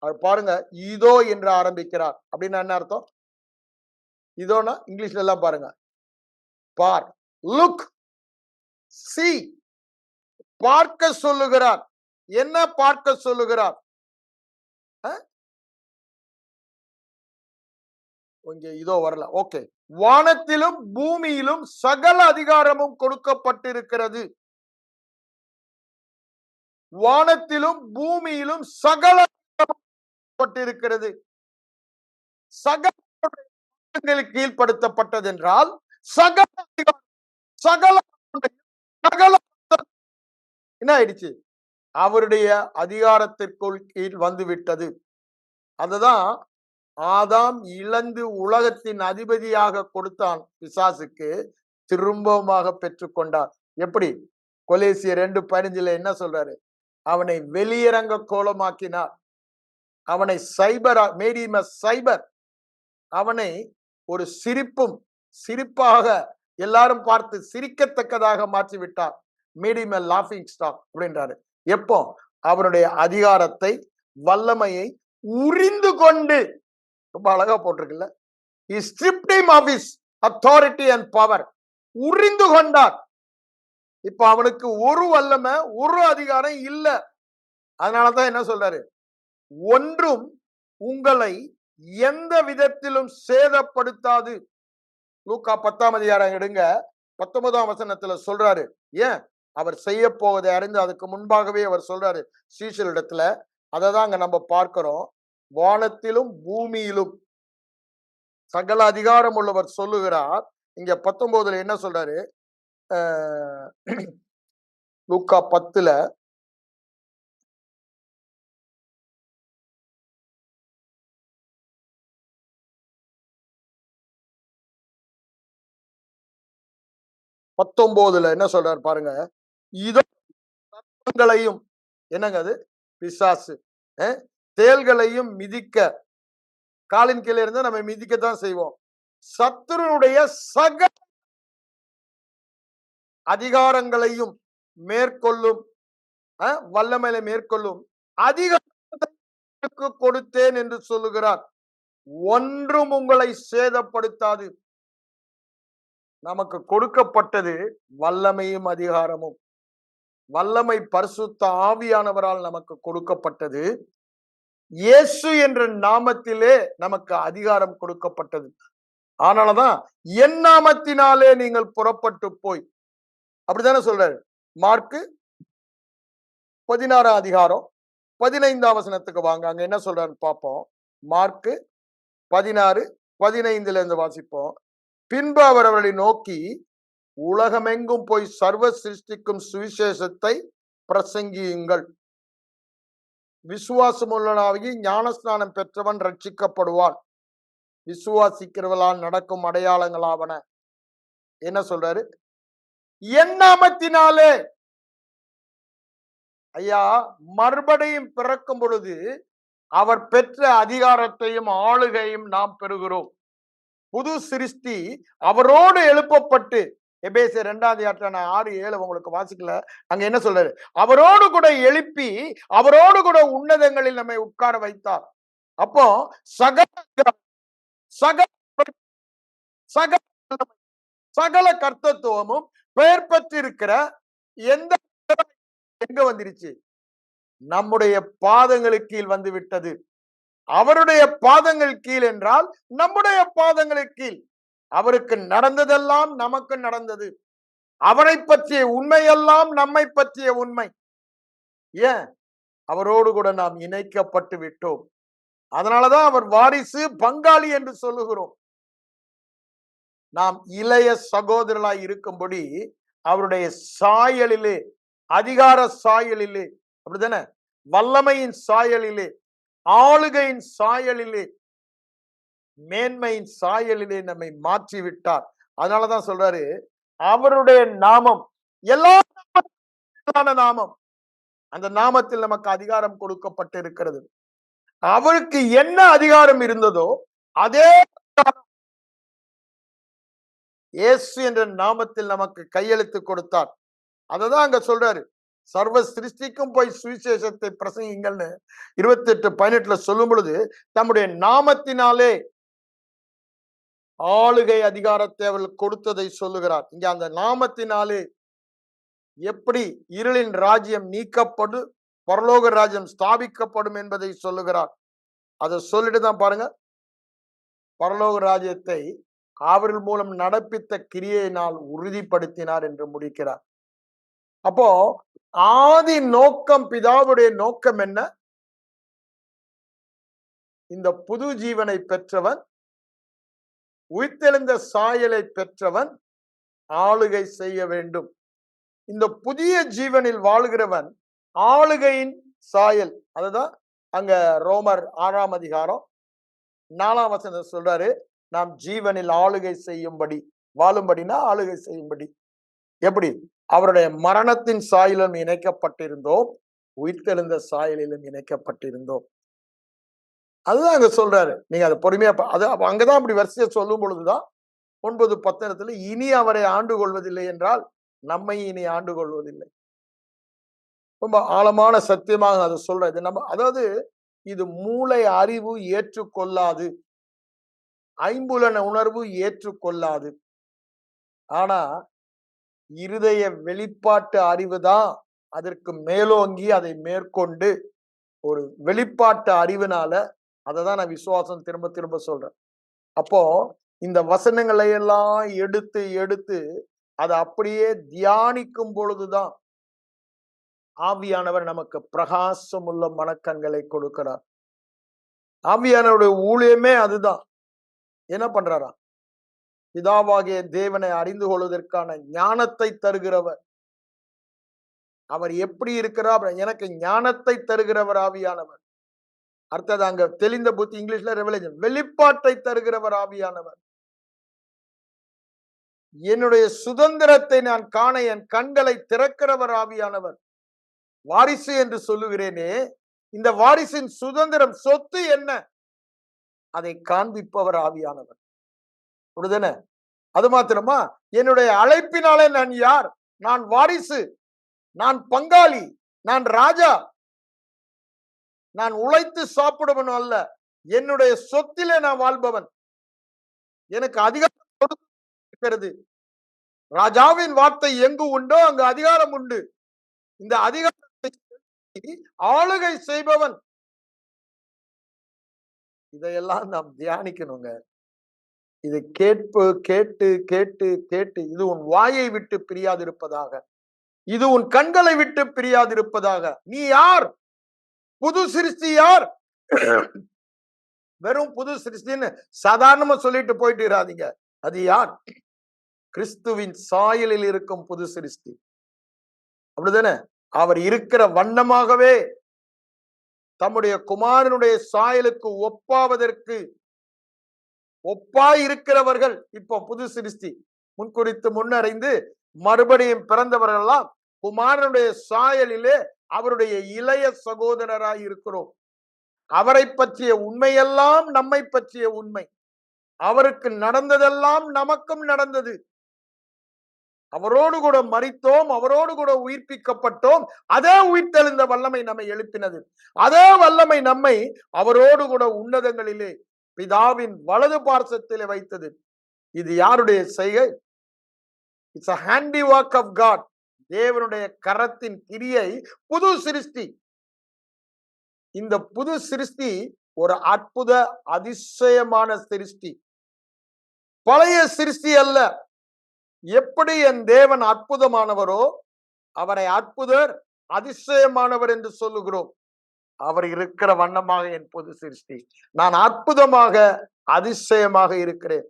Speaker 1: அவர் பாருங்க, இதோ என்று ஆரம்பிக்கிறார். அப்படின்னா என்ன அர்த்தம்? இதோனா இங்கிலீஷ்ல எல்லாம் பாருங்க, பார், லுக், சி, பார்க்க சொல்லுகிறார். என்ன பார்க்க சொல்லுகிறார்? இங்க இதோ வரல. ஓகே. வானத்திலும் பூமியிலும் சகல அதிகாரமும் கொடுக்கப்பட்டிருக்கிறது. வானத்திலும் பூமியிலும் சகல பட்டிருக்கிறது. சகல கீழ்படுத்தப்பட்டது என்றால் சகல சகல சகல என்ன ஆயிடுச்சு? அவருடைய அதிகாரத்திற்குள் கீழ் வந்து விட்டது. அதுதான் ஆதாம் இழந்து உலகத்தின் அதிபதியாக கொடுத்தான் பிசாசுக்கு, திரும்பமாக பெற்றுக்கொண்டார். எப்படி? கொலேசியர் 2:15 என்ன சொல்றாரு? அவனை வெளியரங்க கோலமாக்கினார். அவனை சைபர், மேட் ஹிம் எ சைபர். அவனை ஒரு சிரிப்பாக எல்லாரும் பார்த்து சிரிக்கத்தக்கதாக மாற்றி விட்டார். மேட் ஹிம் எ லாஃபிங் ஸ்டாக் அப்படின்றாரு. எப்போ? அவருடைய அதிகாரத்தை, வல்லமையை உரிந்து கொண்டு, ரொம்ப அழகா போட்டிருக்குல்ல, he stripped him of his authority and power. உரிந்து கொண்டார். இப்ப அவனுக்கு ஒரு வல்லமை, ஒரு அதிகாரம் இல்ல. அதனாலதான் என்ன சொல்றாரு? ஒன்றும் உங்களை எந்த விதத்திலும் சேதப்படுத்தாது. லூக்கா 10ஆம் அதிகாரம் எடுங்க, 19ஆம் வசனத்துல சொல்றாரு. ஏன்? அவர் செய்ய போவதை அறிந்து அதுக்கு முன்பாகவே அவர் சொல்றாரு சீஷரிடத்துல. அததான் அங்க நம்ம பார்க்கிறோம். வானத்திலும் பூமியிலும் சகல அதிகாரம் உள்ளவர் சொல்லுகிறார். இங்க 19ல என்ன சொல்றாரு? லூக்கா 10ல என்ன சொல்றாரு பாருங்க. இதோ சர்ப்பங்களையும், என்னங்க அது? பிசாசு, தேள்களையும் மிதிக்க, காலின் கீழே இருந்தா நம்ம மிதிக்கத்தான் செய்வோம். சத்துருடைய சகல அதிகாரங்களையும் மேற்கொள்ளும், வல்லமையில மேற்கொள்ளும் அதிகாரத்தை கொடுத்தேன் என்று சொல்லுகிறார். ஒன்றும் உங்களை சேதப்படுத்தாது. நமக்கு கொடுக்கப்பட்டது வல்லமையும் அதிகாரமும். வல்லமை பரிசுத்த ஆவியானவரால் நமக்கு கொடுக்கப்பட்டது. இயேசு என்ற நாமத்திலே நமக்கு அதிகாரம் கொடுக்கப்பட்டது. ஆனாலதான் என் நாமத்தினாலே நீங்கள் புறப்பட்டு போய், அப்படித்தானே சொல்றாரு. மார்க்கு 16ஆம் அதிகாரம் 15ஆம் வசனத்துக்கு வாங்க, அங்க என்ன சொல்றாரு பார்ப்போம். மார்க்கு 16:15 இருந்து வாசிப்போம். பின்பு அவர் அவர்களை நோக்கி, உலகமெங்கும் போய் சர்வ சிருஷ்டிக்கும் சுவிசேஷத்தை பிரசங்கியுங்கள். விசுவாசமுள்ளவனாகி ஞானஸ்நானம் பெற்றவன் ரட்சிக்கப்படுவான். விசுவாசிக்கிறவர்களால் நடக்கும் அடையாளங்களாவன. என்ன சொல்றாரு? என் நாமத்தினாலே. ஐயா, மறுபடியும் பிறக்கும் பொழுது அவர் பெற்ற அதிகாரத்தையும் ஆளுகையும் நாம் பெறுகிறோம். புது சிருஷ்டி அவரோடு எழுப்பப்பட்டு, எபேசியர் 2ஆம் அதிகாரம் 6-7 உங்களுக்கு வாசிக்கல, அங்க என்ன சொல்றாரு? அவரோடு கூட எழுப்பி அவரோடு கூட உன்னதங்களில் நம்மை உட்கார வைத்தார். அப்போ சகல கர்த்தத்துவமும் பெயர் பெற்றிருக்கிற எந்த எங்க வந்துருச்சு? நம்முடைய பாதங்களுக்கு கீழ் வந்து விட்டது. அவருடைய பாதங்கள் கீழ் என்றால் நம்முடைய பாதங்களுக்கு கீழ். அவருக்கு நடந்ததெல்லாம் நமக்கு நடந்தது. அவரை பற்றிய உண்மையெல்லாம் நம்மை பற்றிய உண்மை. ஏன்? அவரோடு கூட நாம் இணைக்கப்பட்டு விட்டோம். அதனாலதான் அவர் வாரிசு, பங்காளி என்று சொல்லுகிறோம். நாம் இளைய சகோதரர்களாய் இருக்கும்படி அவருடைய சாயலிலே, அதிகார சாயலிலே, அப்படித்தானே, வல்லமையின் சாயலிலே, ஆளுகையின் சாயலிலே, மேன்மையின் சாயலிலே நம்மை மாற்றி விட்டார். அதனாலதான் சொல்றாரு, அவருடைய நாமம் எல்லா நாமம், அந்த நாமத்தில் நமக்கு அதிகாரம் கொடுக்கப்பட்டு இருக்கிறது. அவருக்கு என்ன அதிகாரம் இருந்ததோ அதே இயேசு என்ற நாமத்தில் நமக்கு கையெழுத்து கொடுத்தார். அததான் அங்க சொல்றாரு, சர்வ சிருஷ்டிக்கும் போய் சுவிசேஷத்தை பிரசங்கிங்கள்னு 28:18 சொல்லும் பொழுது தம்முடைய நாமத்தினாலே ஆளுகை அதிகாரத்தை அவர்கள் கொடுத்ததை சொல்லுகிறார். இங்க அந்த நாமத்தினாலே எப்படி இருளின் ராஜ்யம் நீக்கப்படும், பரலோக ராஜ்யம் ஸ்தாபிக்கப்படும் என்பதை சொல்லுகிறார். அதை சொல்லிட்டு தான் பாருங்க, பரலோக ராஜ்யத்தை அவர்கள் மூலம் நடப்பித்த கிரியையினால் உறுதிப்படுத்தினார் என்று முடிக்கிறார். அப்போ ஆதி நோக்கம், பிதாவுடைய நோக்கம் என்ன? இந்த புது ஜீவனை பெற்றவன், உயிர்த்தெழுந்த சாயலை பெற்றவன் ஆளுகை செய்ய வேண்டும். இந்த புதிய ஜீவனில் வாழுகிறவன் ஆளுகையின் சாயல். அதுதான் அங்க ரோமர் 6ஆம் அதிகாரம் 4ஆம் வசனம் சொல்றாரு, நாம் ஜீவனில் ஆளுகை செய்யும்படி, வாழும்படினா ஆளுகை செய்யும்படி. எப்படி? அவருடைய மரணத்தின் சாயலிலும் இணைக்கப்பட்டிருந்தோம், உயிர்த்தெழுந்த சாயலிலும் இணைக்கப்பட்டிருந்தோம். அதுதான் அங்க சொல்றாரு. நீங்க அதை பொறுமையா அது அங்கதான் அப்படி வரிசையை சொல்லும் பொழுதுதான் 9:10 இனி அவரை ஆண்டு கொள்வதில்லை என்றால் நம்மை இனி ஆண்டு கொள்வதில்லை. ரொம்ப ஆழமான சத்தியமாக அதை சொல்ற இது நம்ம அதாவது இது மூளை அறிவு ஏற்றுக்கொள்ளாது, ஐம்புலன உணர்வு ஏற்றுக்கொள்ளாது. ஆனா இருதய வெளிப்பாட்டு அறிவுதான் அதற்கு மேலோங்கி அதை மேற்கொண்டு ஒரு வெளிப்பாட்டு அறிவுனால அததான் நான் விசுவாசம் திரும்ப திரும்ப சொல்றேன். அப்போ இந்த வசனங்களை எல்லாம் எடுத்து எடுத்து அதை அப்படியே தியானிக்கும் பொழுதுதான் ஆவியானவர் நமக்கு பிரகாசமுள்ள மனக்கண்களை கொடுக்கிறார். ஆவியானவருடைய ஊழியமே அதுதான். என்ன பண்றாரா? பிதாவாகிய தேவனை அறிந்து கொள்வதற்கான ஞானத்தை தருகிறவர். அவர் எப்படி இருக்கிறார்? எனக்கு ஞானத்தை தருகிறவர் ஆவியானவர். அடுத்தது அங்க தெளிந்த புத்தி, இங்கிலீஷ்ல ரெவலேஷன், வெளிப்பாட்டை தருகிறவர் ஆவியானவர். என்னுடைய சுதந்திரத்தை நான் காண என் கண்களை திறக்கிறவர் ஆவியானவர். வாரிசு என்று சொல்லுகிறேனே, இந்த வாரிசின் சுதந்திரம் சொத்து என்ன, அதை காண்பிப்பவர் ஆவியானவர். புரியுதுதானே? அது மாத்திரமா, என்னுடைய அழைப்பினாலே நான் யார்? நான் வாரிசு, நான் பங்காளி, நான் ராஜா, நான் உழைத்து சாப்பிடுவன் அல்ல, என்னுடைய சொத்திலே நான் வாழ்பவன். எனக்கு அதிகாரம் இருக்கிறது. ராஜாவின் வார்த்தை எங்கு உண்டோ அங்கு அதிகாரம் உண்டு. இந்த அதிகாரத்தை ஆளுகை செய்பவன். இதையெல்லாம் நாம் தியானிக்கணுங்க. இது கேட்பு கேட்டு கேட்டு கேட்டு இது உன் வாயை விட்டு பிரியாதிருப்பதாக, இது உன் கண்களை விட்டு பிரியாதிருப்பதாக. நீ யார்? புது சிருஷ்டி யார்? வெறும் புது சிருஷ்டின்னு சாதாரணமா சொல்லிட்டு போயிட்டு இராதீங்க. அது யார்? கிறிஸ்துவின் சாயலில் இருக்கும் புது சிருஷ்டி. அப்படிதானே? அவர் இருக்கிற வண்ணமாகவே தம்முடைய குமாரனுடைய சாயலுக்கு ஒப்பாவதற்கு ஒப்பாய் இருக்கிறவர்கள் இப்போ புது சிருஷ்டி. முன்குறித்து முன்னறிந்து மறுபடியும் பிறந்தவர்கள் எல்லாம் குமாரனுடைய சாயலிலே அவருடைய இளைய சகோதரராய் இருக்கிறோம். அவரை பற்றிய உண்மையெல்லாம் நம்மை பற்றிய உண்மை. அவருக்கு நடந்ததெல்லாம் நமக்கும் நடந்தது. அவரோடு கூட மரித்தோம், அவரோடு கூட உயிர்ப்பிக்கப்பட்டோம். அதே உயிர்த்தெழுந்த வல்லமை நம்மை எழுப்பினது. அதே வல்லமை நம்மை அவரோடு கூட உன்னதங்களிலே பிதாவின் வலது பார்சத்திலே வைத்தது. இது யாருடைய செய்கை? It's a handiwork of God. தேவனுடைய கரத்தின் கிரியை. புது சிருஷ்டி. இந்த புது சிருஷ்டி ஒரு அற்புத அதிசயமான சிருஷ்டி, பழைய சிருஷ்டி அல்ல. எப்படி என் தேவன் அற்புதமானவரோ அவரை அற்புதர் அதிசயமானவர் என்று சொல்லுகிறோம். அவர் இருக்கிற வண்ணமாக என் புது சிருஷ்டி. நான் அற்புதமாக அதிசயமாக இருக்கிறேன்.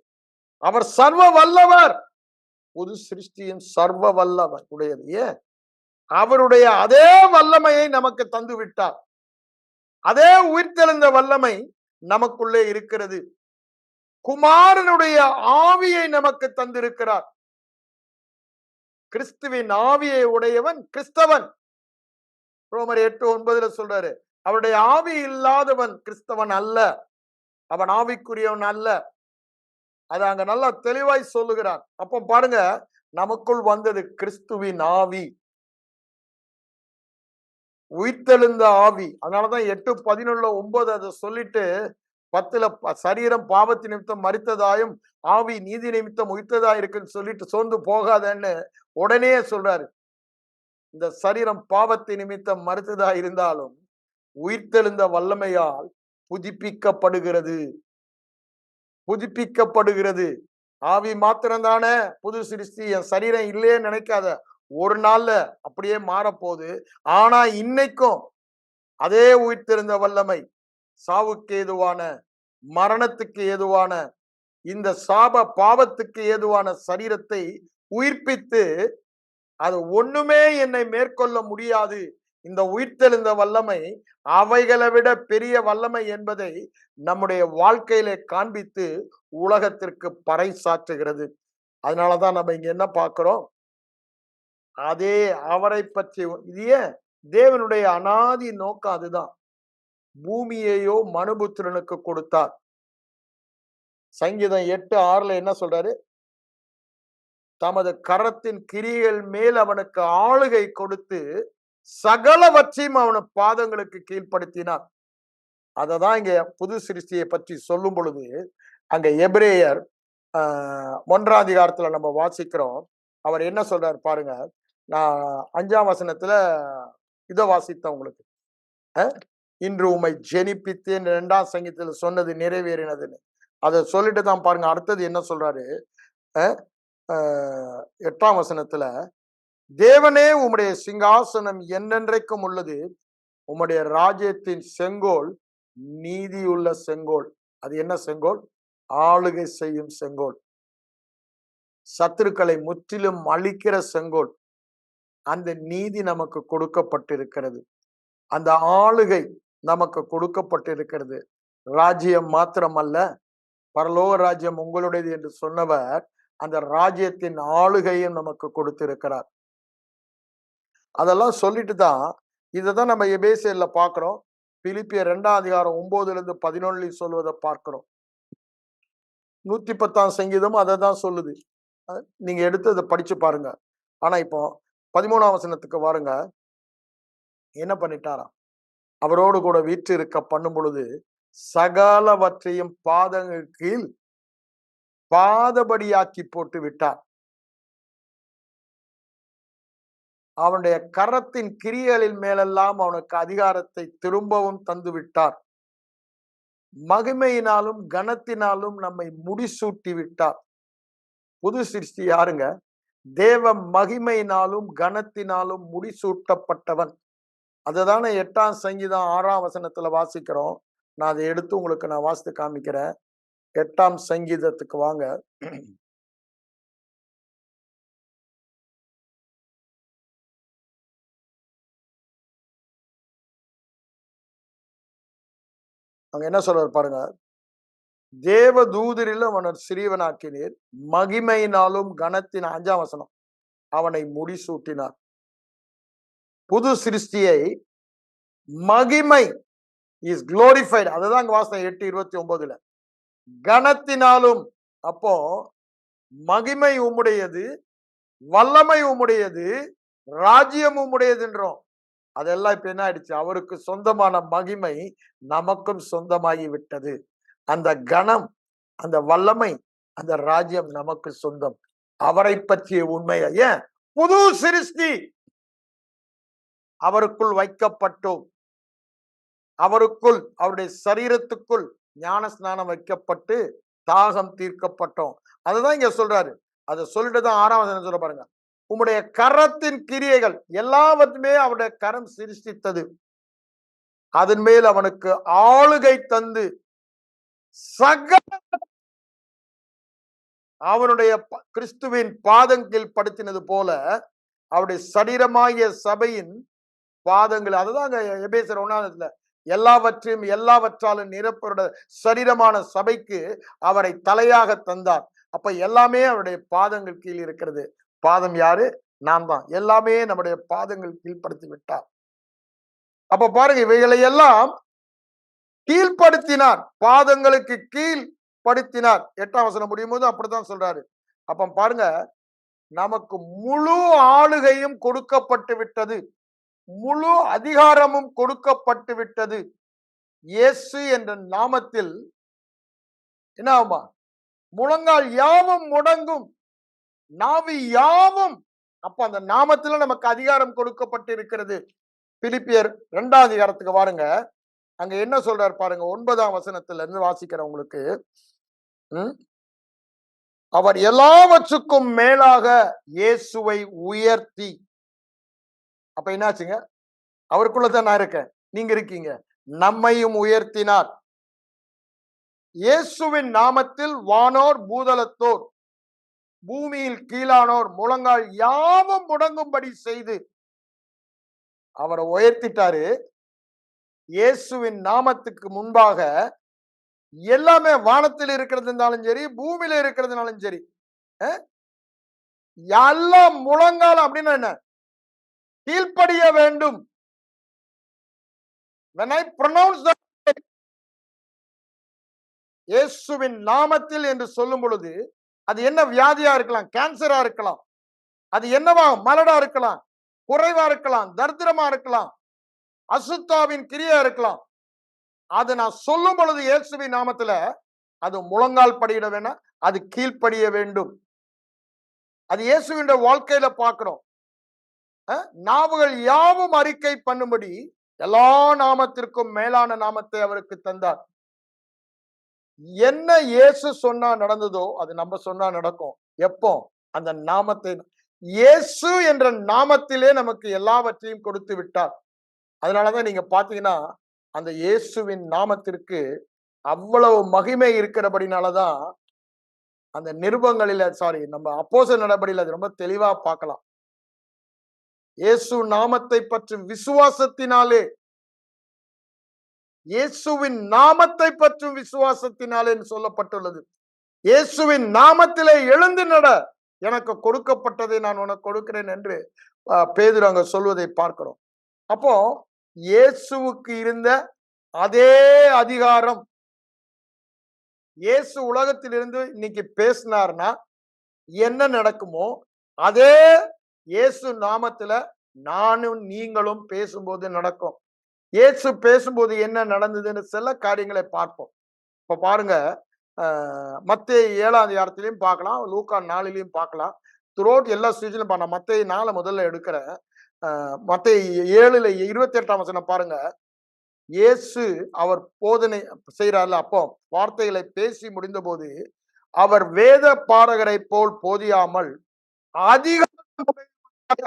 Speaker 1: அவர் சர்வ வல்லவர். புது சிருஷ்டியின் சர்வ வல்லவர் உடையது. ஏன்? அவருடைய அதே வல்லமையை நமக்கு தந்து விட்டார். அதே உயிர்த்தெழுந்த வல்லமை நமக்குள்ளே இருக்கிறது. குமாரனுடைய ஆவியை நமக்கு தந்திருக்கிறார். கிறிஸ்துவின் ஆவியை உடையவன் கிறிஸ்தவன். ரோமர் 8:9 சொல்றாரு, அவருடைய ஆவி இல்லாதவன் கிறிஸ்தவன் அல்ல, அவன் ஆவிக்குரியவன் அல்ல. அது அங்க நல்லா தெளிவாய் சொல்லுகிறான். அப்ப பாருங்க, நமக்குள் வந்தது கிறிஸ்துவின் ஆவி, உயிர்த்தெழுந்த ஆவி. அதனாலதான் 8:11-9 அதை சொல்லிட்டு 10 சரீரம் பாவத்தின் நிமித்தம் மரித்ததாயும் ஆவி நீதி நிமித்தம் உயிர்த்ததா இருக்குன்னு சொல்லிட்டு சோர்ந்து போகாதன்னு உடனே சொல்றாரு. இந்த சரீரம் பாவத்தின் நிமித்தம் மரித்ததா இருந்தாலும் உயிர்த்தெழுந்த வல்லமையால் புதுப்பிக்கப்படுகிறது. புதுப்பிக்கப்படுகிறது. ஆவி மாத்திரம்தானே புது சிருஷ்டி. என் சரீரம் இல்லையே நினைக்காத. ஒரு நாள்ல அப்படியே மாறப்போகுது. ஆனா இன்னைக்கும் அதே உயிர்த்தெழுந்த வல்லமை சாவுக்கு ஏதுவான, மரணத்துக்கு ஏதுவான, இந்த சாப பாவத்துக்கு ஏதுவான சரீரத்தை உயிர்ப்பித்து, அது ஒண்ணுமே என்னை மேற்கொள்ள முடியாது, இந்த உயிர்த்தெழுந்த வல்லமை அவைகளை விட பெரிய வல்லமை என்பதை நம்முடைய வாழ்க்கையிலே காண்பித்து உலகத்திற்கு பறைசாற்றுகிறது. அதனாலதான் நம்ம இங்க என்ன பார்க்கிறோம்? அதே அவரை பற்றி. இது ஏன்? தேவனுடைய அனாதி நோக்கம் அதுதான். பூமியையோ மனுபுத்திரனுக்கு கொடுத்தார். சங்கீதம் 8:6 என்ன சொல்றாரு? தமது கரத்தின் கிரியைகள் மேல் அவனுக்கு ஆளுகை கொடுத்து சகலவற்றையும் அவன பாதங்களுக்கு கீழ்ப்படுத்தினார். அததான் இங்க புது சிருஷ்டியை பற்றி சொல்லும் பொழுது அங்க எபிரேயர் 1ஆம் அதிகாரத்துல நம்ம வாசிக்கிறோம். அவர் என்ன சொல்றாரு பாருங்க. நான் 5ஆம் வசனத்துல இதை வாசித்தேன் உங்களுக்கு. இன்று உம்மை ஜெனிப்பித்தேன் 2ஆம் சங்கீதத்துல சொன்னது நிறைவேறினதுன்னு அதை சொல்லிட்டு தான் பாருங்க. அடுத்தது என்ன சொல்றாரு? 8ஆம் வசனத்துல, தேவனே உம்முடைய சிங்காசனம் என்னென்றைக்கும் உள்ளது, உம்முடைய ராஜ்யத்தின் செங்கோல் நீதியுள்ள செங்கோல். அது என்ன செங்கோல்? ஆளுகை செய்யும் செங்கோல், சத்துருக்களை முற்றிலும் அழிக்கிற செங்கோல். அந்த நீதி நமக்கு கொடுக்கப்பட்டிருக்கிறது, அந்த ஆளுகை நமக்கு கொடுக்கப்பட்டிருக்கிறது. ராஜ்யம் மாத்திரமல்ல, பரலோக ராஜ்யம் உங்களுடையது என்று சொன்னவர் அந்த ராஜ்யத்தின் ஆளுகையும் நமக்கு கொடுத்திருக்கிறார். அதெல்லாம் சொல்லிட்டு தான் இதைதான் நம்ம எபேசியர்ல பார்க்கிறோம். பிலிப்பியர் 2ஆம் அதிகாரம் 9-11 சொல்வதை பார்க்கிறோம். 110ஆம் சங்கீதம் அதை தான் சொல்லுது. நீங்க எடுத்து அதை படிச்சு பாருங்க. ஆனா இப்போ 13ஆம் வசனத்துக்கு வாருங்க. என்ன பண்ணிட்டாராம்? அவரோடு கூட வீற்றிருக்க பண்ணும் பொழுது சகலவற்றையும் பாதங்கள் கீழ் பாதபடியாக்கி போட்டு விட்டார். அவனுடைய கரத்தின் கிரியைகளின் மேலெல்லாம் அவனுக்கு அதிகாரத்தை திரும்பவும் தந்து விட்டார். மகிமையினாலும் கனத்தினாலும் நம்மை முடிசூட்டி விட்டார். புது சிருஷ்டி யாருங்க? தேவ மகிமையினாலும் கனத்தினாலும் முடிசூட்டப்பட்டவன். அதுதானே 8ஆம் சங்கீதம் 6ஆம் வசனத்துல வாசிக்கிறோம். நான் அதை எடுத்து உங்களுக்கு நான் வாசித்து காமிக்கிறேன். 8ஆம் சங்கீதத்துக்கு வாங்க. அங்க என்ன சொல்றாரு பாருங்க. தேவ தூதரில் அவனை சிறியவனாக்கினீர், மகிமையினாலும் கனத்தின் 5ஆம் வசனம் அவனை முடிசூட்டினார். புது சிருஷ்டியை மகிமை இஸ் குளோரிஃபைட். அதுதான் அங்க வாசனம் 8:29. கனத்தினாலும், அப்போ மகிமை உம்முடையது, வல்லமை உம்முடையது, ராஜ்யம் உம்முடையதுன்றோம். அதெல்லாம் இப்ப என்ன ஆயிடுச்சு? அவருக்கு சொந்தமான மகிமை நமக்கும் சொந்தமாகி விட்டது. அந்த கனம், அந்த வல்லமை, அந்த ராஜ்யம் நமக்கு சொந்தம். அவரை பற்றிய உண்மையை ஏன் புது சிருஷ்டி அவருக்குள் வைக்கப்பட்டோம். அவருக்குள், அவருடைய சரீரத்துக்குள் ஞான ஸ்நானம் வைக்கப்பட்டு தாகம் தீர்க்கப்பட்டோம். அதுதான் இங்க சொல்றாரு. அதை சொல்லிட்டுதான் 6ஆம் வசனம் சொல்ல பாருங்க. உம்முடைய கரத்தின் கிரியைகள் எல்லாவற்றுமே அவருடைய கரம் சிருஷ்டித்தது. அதன் மேல் அவனுக்கு ஆளுகை தந்து சகல அவனுடைய கிறிஸ்துவின் பாதங்கள் படுத்தினது போல அவருடைய சரீரமாகிய சபையின் பாதங்கள். அதுதான் எபேசியர் 1 எல்லாவற்றையும் எல்லாவற்றாலும் நிரப்பருடைய சரீரமான சபைக்கு அவரை தலையாக தந்தார். அப்ப எல்லாமே அவருடைய பாதங்கள் கீழ் இருக்கிறது. பாதம் யாரு? நாம் தான். எல்லாமே நம்முடைய பாதங்கள் கீழ்ப்படுத்தி விட்டார். அப்ப பாருங்க, இவைகளை எல்லாம் கீழ்ப்படுத்தினார், பாதங்களுக்கு கீழ் படுத்தினார். 8ஆம் வசனம் முடியும் போது அப்படித்தான் சொல்றாரு. அப்ப பாருங்க, நமக்கு முழு ஆளுகையும் கொடுக்கப்பட்டு விட்டது, முழு அதிகாரமும் கொடுக்கப்பட்டு விட்டது. இயேசு என்ற நாமத்தில் என்ன ஆகுமா? முழங்கால் யாவும் முடங்கும், நாவி யாவும். அப்ப அந்த நாமத்துல நமக்கு அதிகாரம் கொடுக்கப்பட்டு இருக்கிறது. பிலிப்பியர் 2ஆம் அதிகாரத்துக்கு வாருங்க. அங்க என்ன சொல்றாரு பாருங்க. 9ஆம் வசனத்துல இருந்து வாசிக்கிறேன் உங்களுக்கு. அவர் எல்லாவற்றுக்கும் மேலாக இயேசுவை உயர்த்தி. அப்ப என்னாச்சுங்க? அவருக்குள்ளதான் நான் இருக்கேன், நீங்க இருக்கீங்க. நம்மையும் உயர்த்தினார். இயேசுவின் நாமத்தில் வானோர் பூதலத்தோர் பூமியில் கீழானோர் முழங்கால் யாவும் முடங்கும்படி செய்து அவரை உயர்த்திட்டாரு. இயேசுவின் நாமத்துக்கு முன்பாக எல்லாமே வானத்தில் இருக்கிறதுனாலும் சரி, பூமியில இருக்கிறதுனாலும் சரி, எல்லாம் முழங்கால் அப்படின்னா என்ன? கீழ்ப்படிய வேண்டும். When I pronounce the இயேசுவின் நாமத்தில் என்று சொல்லும் பொழுது அது என்ன வியாதியா இருக்கலாம்? கேன்சரா இருக்கலாம், அது என்னவா மலடா இருக்கலாம், குறைவா இருக்கலாம், தரித்திரமா இருக்கலாம், அசுத்தாவின் கிரியா இருக்கலாம். அது நான் சொல்லும் பொழுது இயேசுவின் நாமத்துல அது முழங்கால் படியிட வேணாம், அது கீழ்ப்படிய வேண்டும். அது இயேசுவின் வாழ்க்கையில பார்க்கிறோம். நாவுகள் யாவும் அறிக்கை பண்ணும்படி எல்லா நாமத்திற்கும் மேலான நாமத்தை அவருக்கு தந்தார். என்ன இயேசு சொன்னா நடந்ததோ அது நம்ம சொன்னா நடக்கும். எப்போ? அந்த நாமத்தை, இயேசு என்ற நாமத்திலே நமக்கு எல்லாவற்றையும் கொடுத்து விட்டார். அதனாலதான் நீங்க பாத்தீங்கன்னா அந்த இயேசுவின் நாமத்திற்கு அவ்வளவு மகிமை இருக்கிறபடினாலதான் அந்த நிருபங்களில நம்ம அப்போஸ்தலர் நடபடியில அது ரொம்ப தெளிவா பார்க்கலாம். இயேசு நாமத்தை பற்றி விசுவாசத்தினாலே, இயேசுவின் நாமத்தை பற்றும் விசுவாசத்தினாலே சொல்லப்பட்டுள்ளது. இயேசுவின் நாமத்திலே எழுந்து நட, எனக்கு கொடுக்கப்பட்டதை நான் உனக்கு கொடுக்கிறேன் என்று பேதுரு அங்க சொல்வதை பார்க்கிறோம். அப்போ இயேசுவுக்கு இருந்த அதே அதிகாரம் இயேசு உலகத்திலிருந்து இன்னைக்கு பேசினார்னா என்ன நடக்குமோ அதே இயேசு நாமத்துல நானும் நீங்களும் பேசும்போது நடக்கும். இயேசு பேசும்போது என்ன நடந்ததுன்னு சில காரியங்களை பார்ப்போம். இப்ப பாருங்க, மத்தேயு 7ஆம் அதிகாரத்திலையும் பார்க்கலாம், லூக்கா 4லையும் பார்க்கலாம். த்ரூஅவுட் எல்லா ஸ்டேஜ்லயும் நான் மத்தேயு 4 முதல்ல எடுக்கிறேன். மத்தேயு 7ல 28ஆம் வசனம் பாருங்க. இயேசு அவர் போதனை செய்யறாருல, அப்போ வார்த்தைகளை பேசி முடிந்த போது அவர் வேத பாரகரை போல் போதியாமல் அதிகாரம்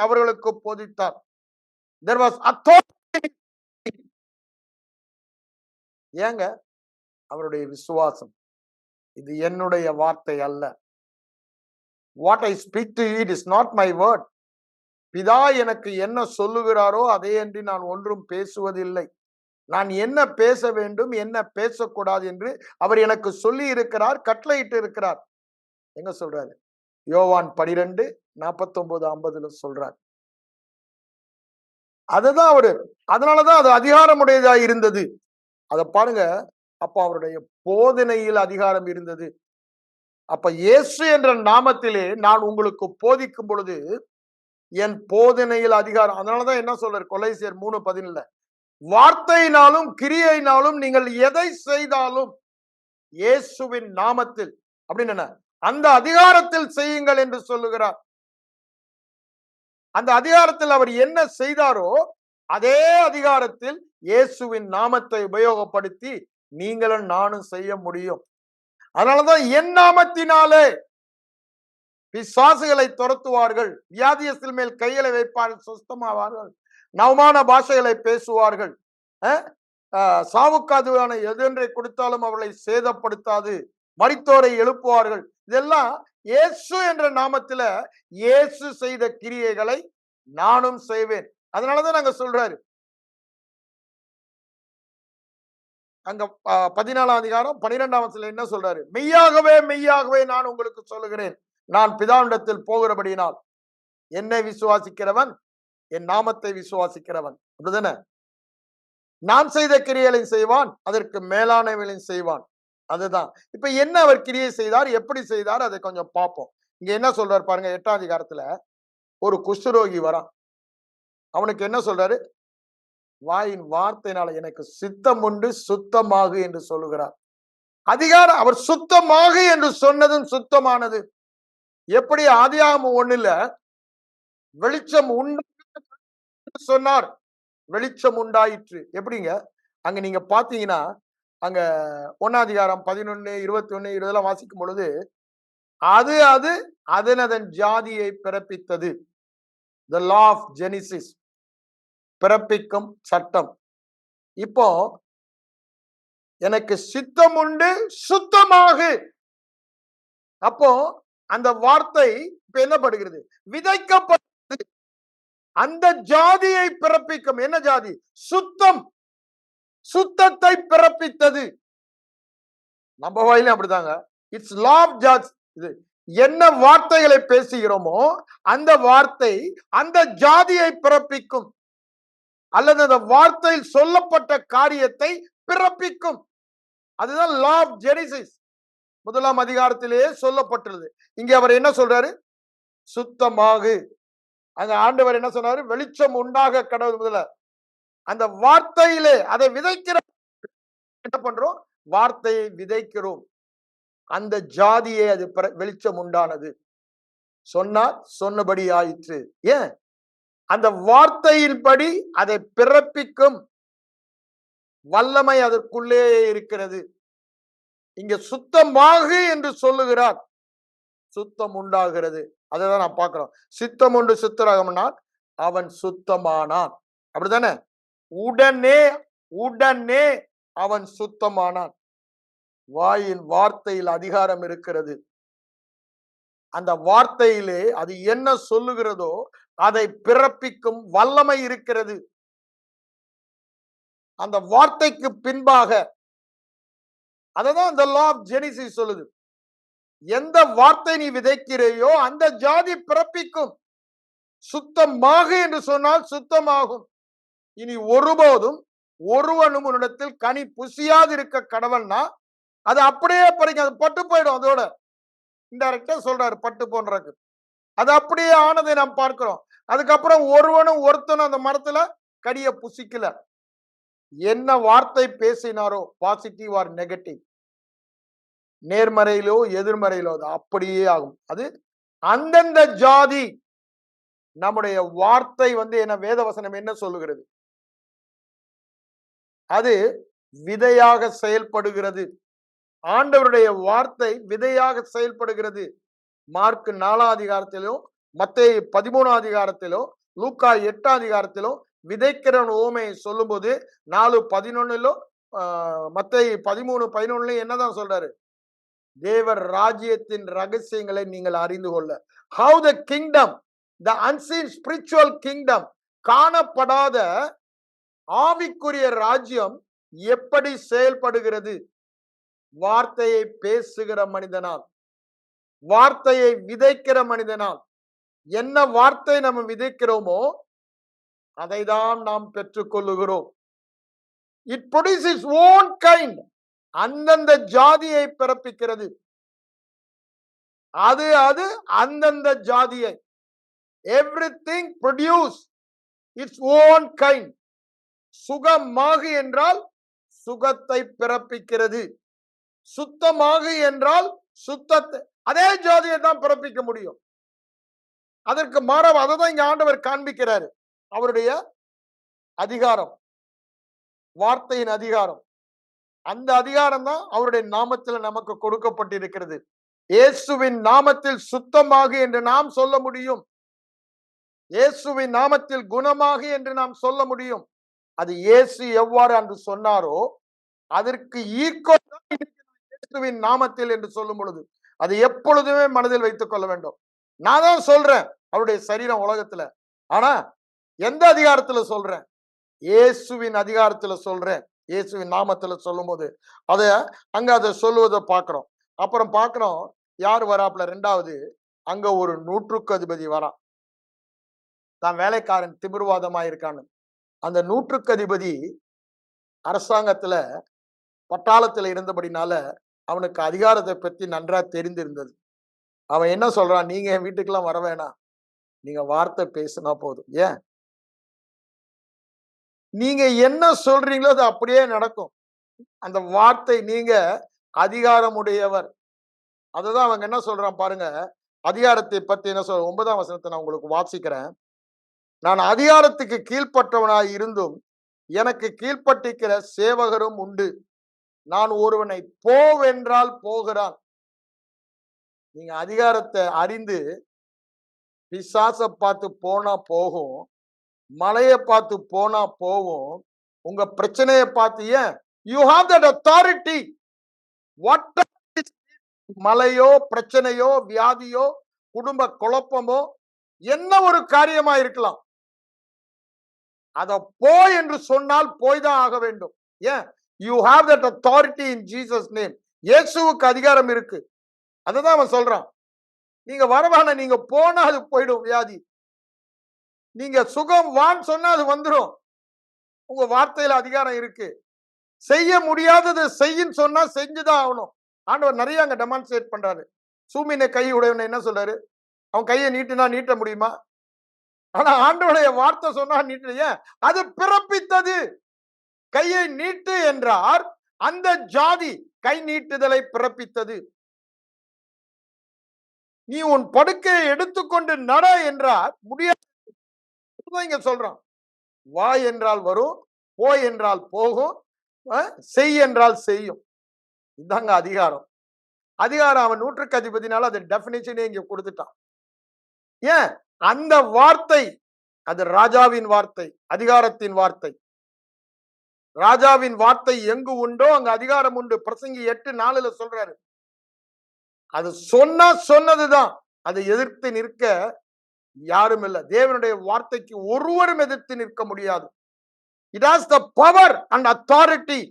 Speaker 1: அவர்களுக்கு போதித்தார். There was authority. ஏங்க? அவருடைய விசுவாசம். இது என்னுடைய வார்த்தை அல்ல. What I speak to you, it is not my word. பிதா எனக்கு என்ன சொல்லுகிறாரோ அதே அன்றி நான் ஒன்றும் பேசுவதில்லை. நான் என்ன பேச வேண்டும், என்ன பேசக்கூடாது என்று அவர் எனக்கு சொல்லி இருக்கிறார், கட்டளையிட்டு இருக்கிறார். எங்க சொல்றாரு? யோவான் 12:49-50 சொல்றார். அதுதான் அவரு, அதனாலதான் அது அதிகாரமுடையதா இருந்தது. அத பாருங்க. அப்ப அவருடைய போதனையில் அதிகாரம் இருந்தது. அப்ப இயேசு என்ற நாமத்திலே நான் உங்களுக்கு போதிக்கும் பொழுது என் போதனையில் அதிகாரம். அதனாலதான் என்ன சொல்றாரு கொலைசியர் 3:17, வார்த்தையினாலும் கிரியையினாலும் நீங்கள் எதை செய்தாலும் இயேசுவின் நாமத்தில் அப்படின்னு என்ன, அந்த அதிகாரத்தில் செய்யுங்கள் என்று சொல்லுகிறார். அந்த அதிகாரத்தில் அவர் என்ன செய்தாரோ அதே அதிகாரத்தில் இயேசுவின் நாமத்தை உபயோகப்படுத்தி நீங்களும் நானும் செய்ய முடியும். அதனாலதான் என் நாமத்தினாலே பிசாசுகளை துரத்துவார்கள், வியாதியஸ்தர் மேல் கைகளை வைப்பார்கள், சுஸ்தமாவார்கள், நவமான பாஷைகளை பேசுவார்கள், சாவுக்காதுவான எதொன்றை கொடுத்தாலும் அவர்களை சேதப்படுத்தாது, மரித்தோரை எழுப்புவார்கள். இதெல்லாம் இயேசு என்ற நாமத்துல இயேசு செய்த கிரியைகளை நானும் செய்வேன். அதனாலதான் நாங்க சொல்றாரு அங்க 14ஆம் அதிகாரம் 12ஆம் வசனத்துல என்ன சொல்றாரு? மெய்யாகவே மெய்யாகவே நான் உங்களுக்கு சொல்லுகிறேன், நான் பிதாவினிடத்தில் போகிறபடியினால் என்னை விசுவாசிக்கிறவன் என் நாமத்தை விசுவாசிக்கிறவன், அப்படிதானே, நான் செய்த கிரியைகளையும் செய்வான், அதற்கு மேலானவைகளையும் செய்வான். அதுதான். இப்ப என்ன அவர் கிரியை செய்தார், எப்படி செய்தார், அதை கொஞ்சம் பார்ப்போம். இங்க என்ன சொல்றாரு பாருங்க. 8ஆம் அதிகாரத்துல ஒரு குஷ்டரோகி வரான். அவனுக்கு என்ன சொல்றாரு? வாயின் வார்த்தையினால எனக்கு சித்தம் உண்டு, சுத்தமாகு என்று சொல்லுகிறார். அதிகாரம், அவர் சுத்தமாகு என்று சொன்னதும் சுத்தமானது. எப்படி? ஆதியாகமம் 1ல வெளிச்சம் உண்டு சொன்னார், வெளிச்சம் உண்டாயிற்று. எப்படிங்க? அங்க நீங்க பாத்தீங்கன்னா அங்க 1ஆம் அதிகாரம் 11, 21, 20 வாசிக்கும் பொழுது அது அதன் ஜாதியை பிறப்பித்தது. The law of Genesis, பிறப்பிக்கும் சட்டம். இப்போ எனக்கு சித்தம் உண்டு, சுத்தமாகு. அப்போ அந்த வார்த்தை இப்ப என்ன படுகிறது? விதைக்கப்பட்டது. அந்த ஜாதியை பிறப்பிக்கும். என்ன ஜாதி? சுத்தம். சுத்தத்தை பிறப்பித்தது. நம்ம வாயிலும் அப்படிதாங்க. It's law of God's. இது என்ன வார்த்தைகளை பேசுகிறோமோ அந்த வார்த்தை அந்த ஜாதியை பிறப்பிக்கும், அல்லது அந்த வார்த்தையில் சொல்லப்பட்ட காரியத்தை பிறப்பிக்கும். அதுதான் லா ஆஃப் ஜெனிசிஸ். முதலாம் அதிகாரத்திலேயே சொல்லப்பட்டுள்ளது. இங்கே அவர் என்ன சொல்றாரு? சுத்தமாகு. அங்க ஆண்டவர் என்ன சொன்னாரு? வெளிச்சம் உண்டாக கடவுள் முதல்ல. அந்த வார்த்தையிலே அதை விதைக்கிற என்ன பண்றோம்? வார்த்தையை விதைக்கிறோம். அந்த ஜாதியே அது வெளிச்சம் உண்டானது. சொன்னார், சொன்னபடி ஆயிற்று. ஏன்? அந்த வார்த்தையின்படி அதை பிறப்பிக்கும் வல்லமை அதற்குள்ளே இருக்கிறது. இங்க சுத்தமாகு என்று சொல்லுகிறார், சுத்தம் உண்டாகிறது. அதைதான் நான் பார்க்கிறோம். சித்தம் உண்டு சித்தராகம்னான் அவன் சுத்தமானான். அப்படித்தானே? உடனே உடனே அவன் சுத்தமானான். வாயின் வார்த்தையில் அதிகாரம் இருக்கிறது. அந்த வார்த்தையிலே அது என்ன சொல்லுகிறதோ அதை பிறப்பிக்கும் வல்லமை இருக்கிறது. அந்த வார்த்தைக்கு பின்பாக அததான் இந்த லா ஆஃப் ஜெனிசிஸ் சொல்லுது. எந்த வார்த்தை நீ விதைக்கிறையோ அந்த ஜாதி பிறப்பிக்கும். சுத்தமாக என்று சொன்னால் சுத்தமாகும். இனி ஒருபோதும் ஒருவனும் உன்னிடத்தில் கனி புசியாது இருக்க கடவன்னா அது அப்படியே பறிக்கும். அது பட்டு போயிடும். அதோட இன்டைரக்டா சொல்றாரு பட்டு போன்றது. அது அப்படியே ஆனதை நாம் பார்க்கிறோம். அதுக்கப்புறம் ஒருவனும் ஒருத்தனும் அந்த மரத்துல கனியை புசிக்கல. என்ன வார்த்தை பேசினாரோ, பாசிட்டிவ் ஆர் நெகட்டிவ், நேர்மறையிலோ எதிர்மறையிலோ அது அப்படியே ஆகும். அது அந்தந்த ஜாதி. நம்முடைய வார்த்தை என்ன வேதவசனம் என்ன சொல்லுகிறது? அது விதையாக செயல்படுகிறது. ஆண்டவருடைய வார்த்தை விதையாக செயல்படுகிறது. மார்க் 4 அதிகாரத்திலும், மத்தேயு 13 அதிகாரத்திலும், லூக்கா 8 அதிகாரத்திலும் விதைக்கிறவன் ஓமையை சொல்லும் போது 4:11 மத்தேயு 13:11 என்னதான் சொல்றாரு? தேவர் ராஜ்யத்தின் ரகசியங்களை நீங்கள் அறிந்து கொள்ள. How the kingdom, the unseen spiritual kingdom, காணப்படாத ஆவிக்குரிய ராஜ்யம் எப்படி செயல்படுகிறது? வார்த்தையை பேசுகிற மனிதனால், வார்த்தையை விதைக்கிற மனிதனால். என்ன வார்த்தை நம்ம விதைக்கிறோமோ அதை தான் நாம் பெற்றுக்கொள்ளுகிறோம். It produces own kind. அந்தந்த ஜாதியை பிறப்பிக்கிறது. அது அந்தந்த ஜாதியை. Everything produce its own kind. சுகமாகு என்றால் சுகத்தை பிறப்பிக்கிறது. சுத்தமாகு என்றால் சுத்தத்தை, அதே ஜாதியை தான் பிறப்பிக்க முடியும். அதற்கு மாறாக அதை தான் இங்க ஆண்டவர் காண்பிக்கிறாரு. அவருடைய அதிகாரம், வார்த்தையின் அதிகாரம். அந்த அதிகாரம் தான் அவருடைய நாமத்தில் நமக்கு கொடுக்கப்பட்டிருக்கிறது. இயேசுவின் நாமத்தில் சுத்தமாகு என்று நாம் சொல்ல முடியும். இயேசுவின் நாமத்தில் குணமாகு என்று நாம் சொல்ல முடியும். அது இயேசு எவ்வாறு அன்று சொன்னாரோ அதற்கு ஈக்குவல் இயேசுவின் நாமத்தில் என்று சொல்லும் பொழுது அது எப்பொழுதுமே மனதில் வைத்துக் கொள்ள வேண்டும். நான் தான் சொல்றேன் அவருடைய சரீரம் உலகத்துல. ஆனா எந்த அதிகாரத்துல சொல்றேன்? இயேசுவின் அதிகாரத்துல சொல்றேன். இயேசுவின் நாமத்துல சொல்லும் போது அதை சொல்லுவதை பார்க்கிறோம். அப்புறம் பார்க்கிறோம் யார் வராப்புல? 2வது அங்க ஒரு 100க்கு அதிபதி வரான். தான் வேலைக்காரன் திமிர்வாதமா இருக்கான்னு. அந்த 100க்கு அதிபதி அரசாங்கத்துல பட்டாளத்துல இருந்தபடினால அவனுக்கு அதிகாரத்தை பற்றி நன்றா தெரிந்திருந்தது. அவன் என்ன சொல்றான்? நீங்க என் வீட்டுக்கெல்லாம் வர வேணாம், நீங்க வார்த்தை பேசினா போதும். ஏன்? நீங்க என்ன சொல்றீங்களோ அது அப்படியே நடக்கும். அந்த வார்த்தை, நீங்க அதிகாரம் உடையவர். அதுதான் அவங்க என்ன சொல்றான் பாருங்க. அதிகாரத்தை பத்தி என்ன சொல்ற? 9ஆம் வசனத்தை நான் உங்களுக்கு வாசிக்கிறேன். நான் அதிகாரத்துக்கு கீழ்ப்பட்டவனாய் இருந்தும் எனக்கு கீழ்ப்பட்டிருக்கிற சேவகரும் உண்டு. நான் ஒருவனை போவென்றால் போகிறான். நீங்க அதிகாரத்தை அறிந்து பிசாச பார்த்து போனா போகும், மலையை பார்த்து போனா போகும், உங்க பிரச்சனையை பார்த்து. ஏன்? You have that authority. What மலையோ பிரச்சனையோ வியாதியோ குடும்ப குழப்பமோ என்ன ஒரு காரியமா இருக்கலாம், அத போய் என்று சொன்னால் போய்தான் ஆக வேண்டும். ஏன்? You have that authority in Jesus name. இயேசுவுக்கு அதிகாரம் இருக்கு. அதுதான் அவன் சொல்றான். நீங்க வரவான, நீங்க போனா அது போயிடும் வியாதி. நீங்க சுகம் வான்னு சொன்னா அது வந்துடும். உங்க வார்த்தையில அதிகாரம் இருக்கு. செய்ய முடியாதது செய்யின்னு சொன்னா செஞ்சுதான் ஆகணும். ஆண்டவர் நிறைய அங்க டெமான்ஸ்ட்ரேட் பண்றாரு. சூமின கை உடையவனை என்ன சொல்றாரு? அவன் கையை நீட்டினா நீட்ட முடியுமா? ஆனா ஆண்டவருடைய வார்த்தை சொன்னா நீட்டலையே. அது பிறப்பித்தது. கையை நீட்டு என்றார், அந்த ஜாதி கை நீட்டுதலை பிறப்பித்தது. நீ உன் படுக்கையை எடுத்துக்கொண்டு நட என்றார், முடியாது. இங்க சொல்றான். வா என்றால் வரும், போ என்றால் போகும், செய் என்றால் செய்யும். இதாங்க அதிகாரம். அதிகாரம் அவன் நூற்றுக்கு அதிபதினால அது டெபினிஷனே இங்க கொடுத்துட்டான். ஏன்? அந்த வார்த்தை அது ராஜாவின் வார்த்தை, அதிகாரத்தின் வார்த்தை. ராஜாவின் வார்த்தை எங்கு உண்டோ அங்க அதிகாரம் உண்டு. பிரசங்கி 8:4 சொல்றாரு. அது சொன்னா சொன்னதுதான். அதை எதிர்த்து நிற்க யாரும் இல்லை. தேவனுடைய வார்த்தைக்கு ஒருவரும் எதிர்த்து நிற்க முடியாது. It has the power and authority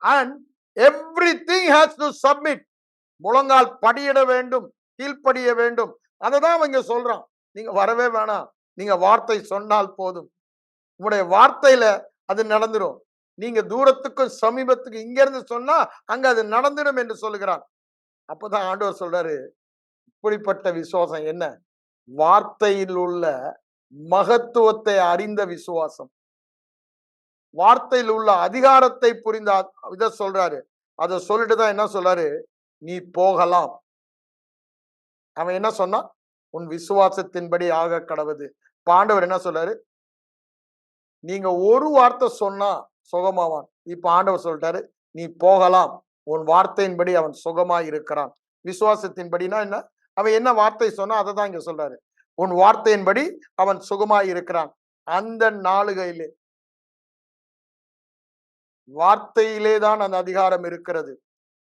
Speaker 1: and everything has to submit. முழங்கால் படியிட வேண்டும், கீழ்ப்படிய வேண்டும். அததான் அவங்க சொல்றான். நீங்க வரவே வேணாம், நீங்க வார்த்தை சொன்னால் போதும். உங்களுடைய வார்த்தையில அது நடந்துடும். நீங்க தூரத்துக்கும் சமீபத்துக்கும் இங்க இருந்து சொன்னா அங்க அது நடந்துடும் என்று சொல்லுகிறான். அப்பதான் ஆண்டவர் சொல்றாரு, இப்படிப்பட்ட விசுவாசம் என்ன? வார்த்தையில் உள்ள மகத்துவத்தை அறிந்த விசுவாசம், வார்த்தையில் உள்ள அதிகாரத்தை புரிந்த இத சொல்றாரு. அதை சொல்லிட்டுதான் என்ன சொல்றாரு? நீ போகலாம். அவன் என்ன சொன்னா? உன் விசுவாசத்தின்படி ஆக கடவுது. ஆண்டவர் என்ன சொல்றாரு? நீங்க ஒரு வார்த்தை சொன்னா சுகமாவான். இப்ப ஆண்டவர் சொல்லிட்டாரு, நீ போகலாம், உன் வார்த்தையின்படி அவன் சுகமாய் இருக்கிறான். விசுவாசத்தின்படினா என்ன? அவன் என்ன வார்த்தை சொன்னா அதை தான் இங்க சொல்றாரு. உன் வார்த்தையின்படி அவன் சுகமாய் இருக்கிறான். அந்த நாளுகையிலே வார்த்தையிலே தான் அந்த அதிகாரம் இருக்கிறது.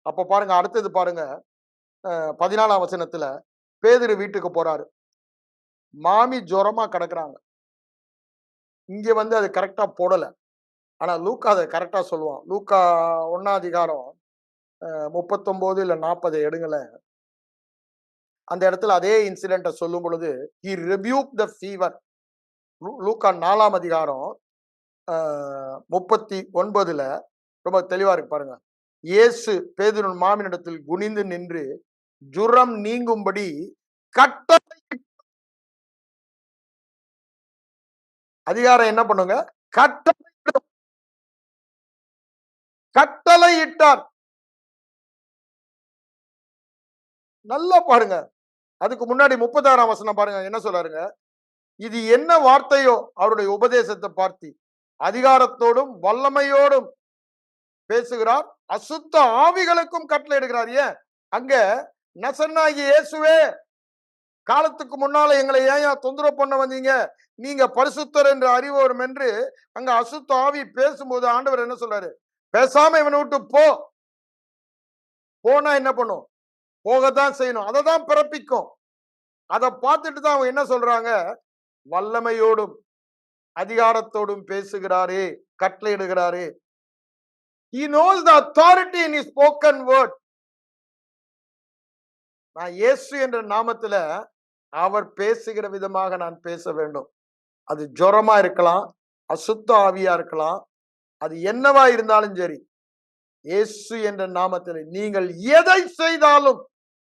Speaker 1: அப்ப பாருங்க, அடுத்தது பாருங்க, 14ஆம் வசனத்துல பேதுரு வீட்டுக்கு போறாரு. மாமி ஜுரமா கிடக்குறாங்க. இங்க வந்து அது கரெக்டா போடல. ஆனா லூக்கா அதை கரெக்டா சொல்லுவான். லூக்கா 1ஆம் அதிகாரம் 39 இல்ல 40 எடுங்களேன். அந்த இடத்துல அதே இன்சிடென்ட்டை சொல்லும் பொழுது he rebuked the fever. லூக்கா 4ஆம் அதிகாரம் 39 ரொம்ப தெளிவா இருக்கு பாருங்க. இயேசு பேதுருவின் மாமினிடத்தில் குனிந்து நின்று ஜுரம் நீங்கும்படி கட்டளை. அதிகாரம் என்ன பண்ணுங்க? கட்டளை இட்டார். நல்லா பாருங்க. அதுக்கு முன்னாடி 36ஆம் வசனம் பாருங்க, என்ன சொல்றாருங்க? இது என்ன வார்த்தையோ அவருடைய உபதேசத்தை பார்த்து அதிகாரத்தோடும் வல்லமையோடும் பேசுகிறார், அசுத்த ஆவிகளுக்கும் கட்டளை இடுகிறார். ஏன்? அங்க நசனாகிய இயேசுவே, காலத்துக்கு முன்னால எங்களை ஏன் தொந்தரவு பண்ண வந்தீங்க? நீங்க பரிசுத்தர் என்று அறிவோரும் என்று அங்க அசுத்த ஆவி பேசும்போது ஆண்டவர் என்ன சொல்றாரு? பேசாம இவனை விட்டு போ. போனா என்ன பண்ணும்? போகத்தான் செய்யணும். அதை தான் பிறப்பிக்கும். அதை பார்த்துட்டு தான் அவங்க என்ன சொல்றாங்க? வல்லமையோடும் அதிகாரத்தோடும் பேசுகிறாரே, கட்டளையிடுகிறாரே. He knows the authority in his spoken word. நான் இயேசு என்ற நாமத்துல அவர் பேசுகிற விதமாக நான் பேச வேண்டும். அது ஜுரமா இருக்கலாம், அசுத்த ஆவியா இருக்கலாம், அது என்னவா இருந்தாலும் சரி, இயேசு என்ற நாமத்தில் நீங்கள் எதை செய்தாலும்,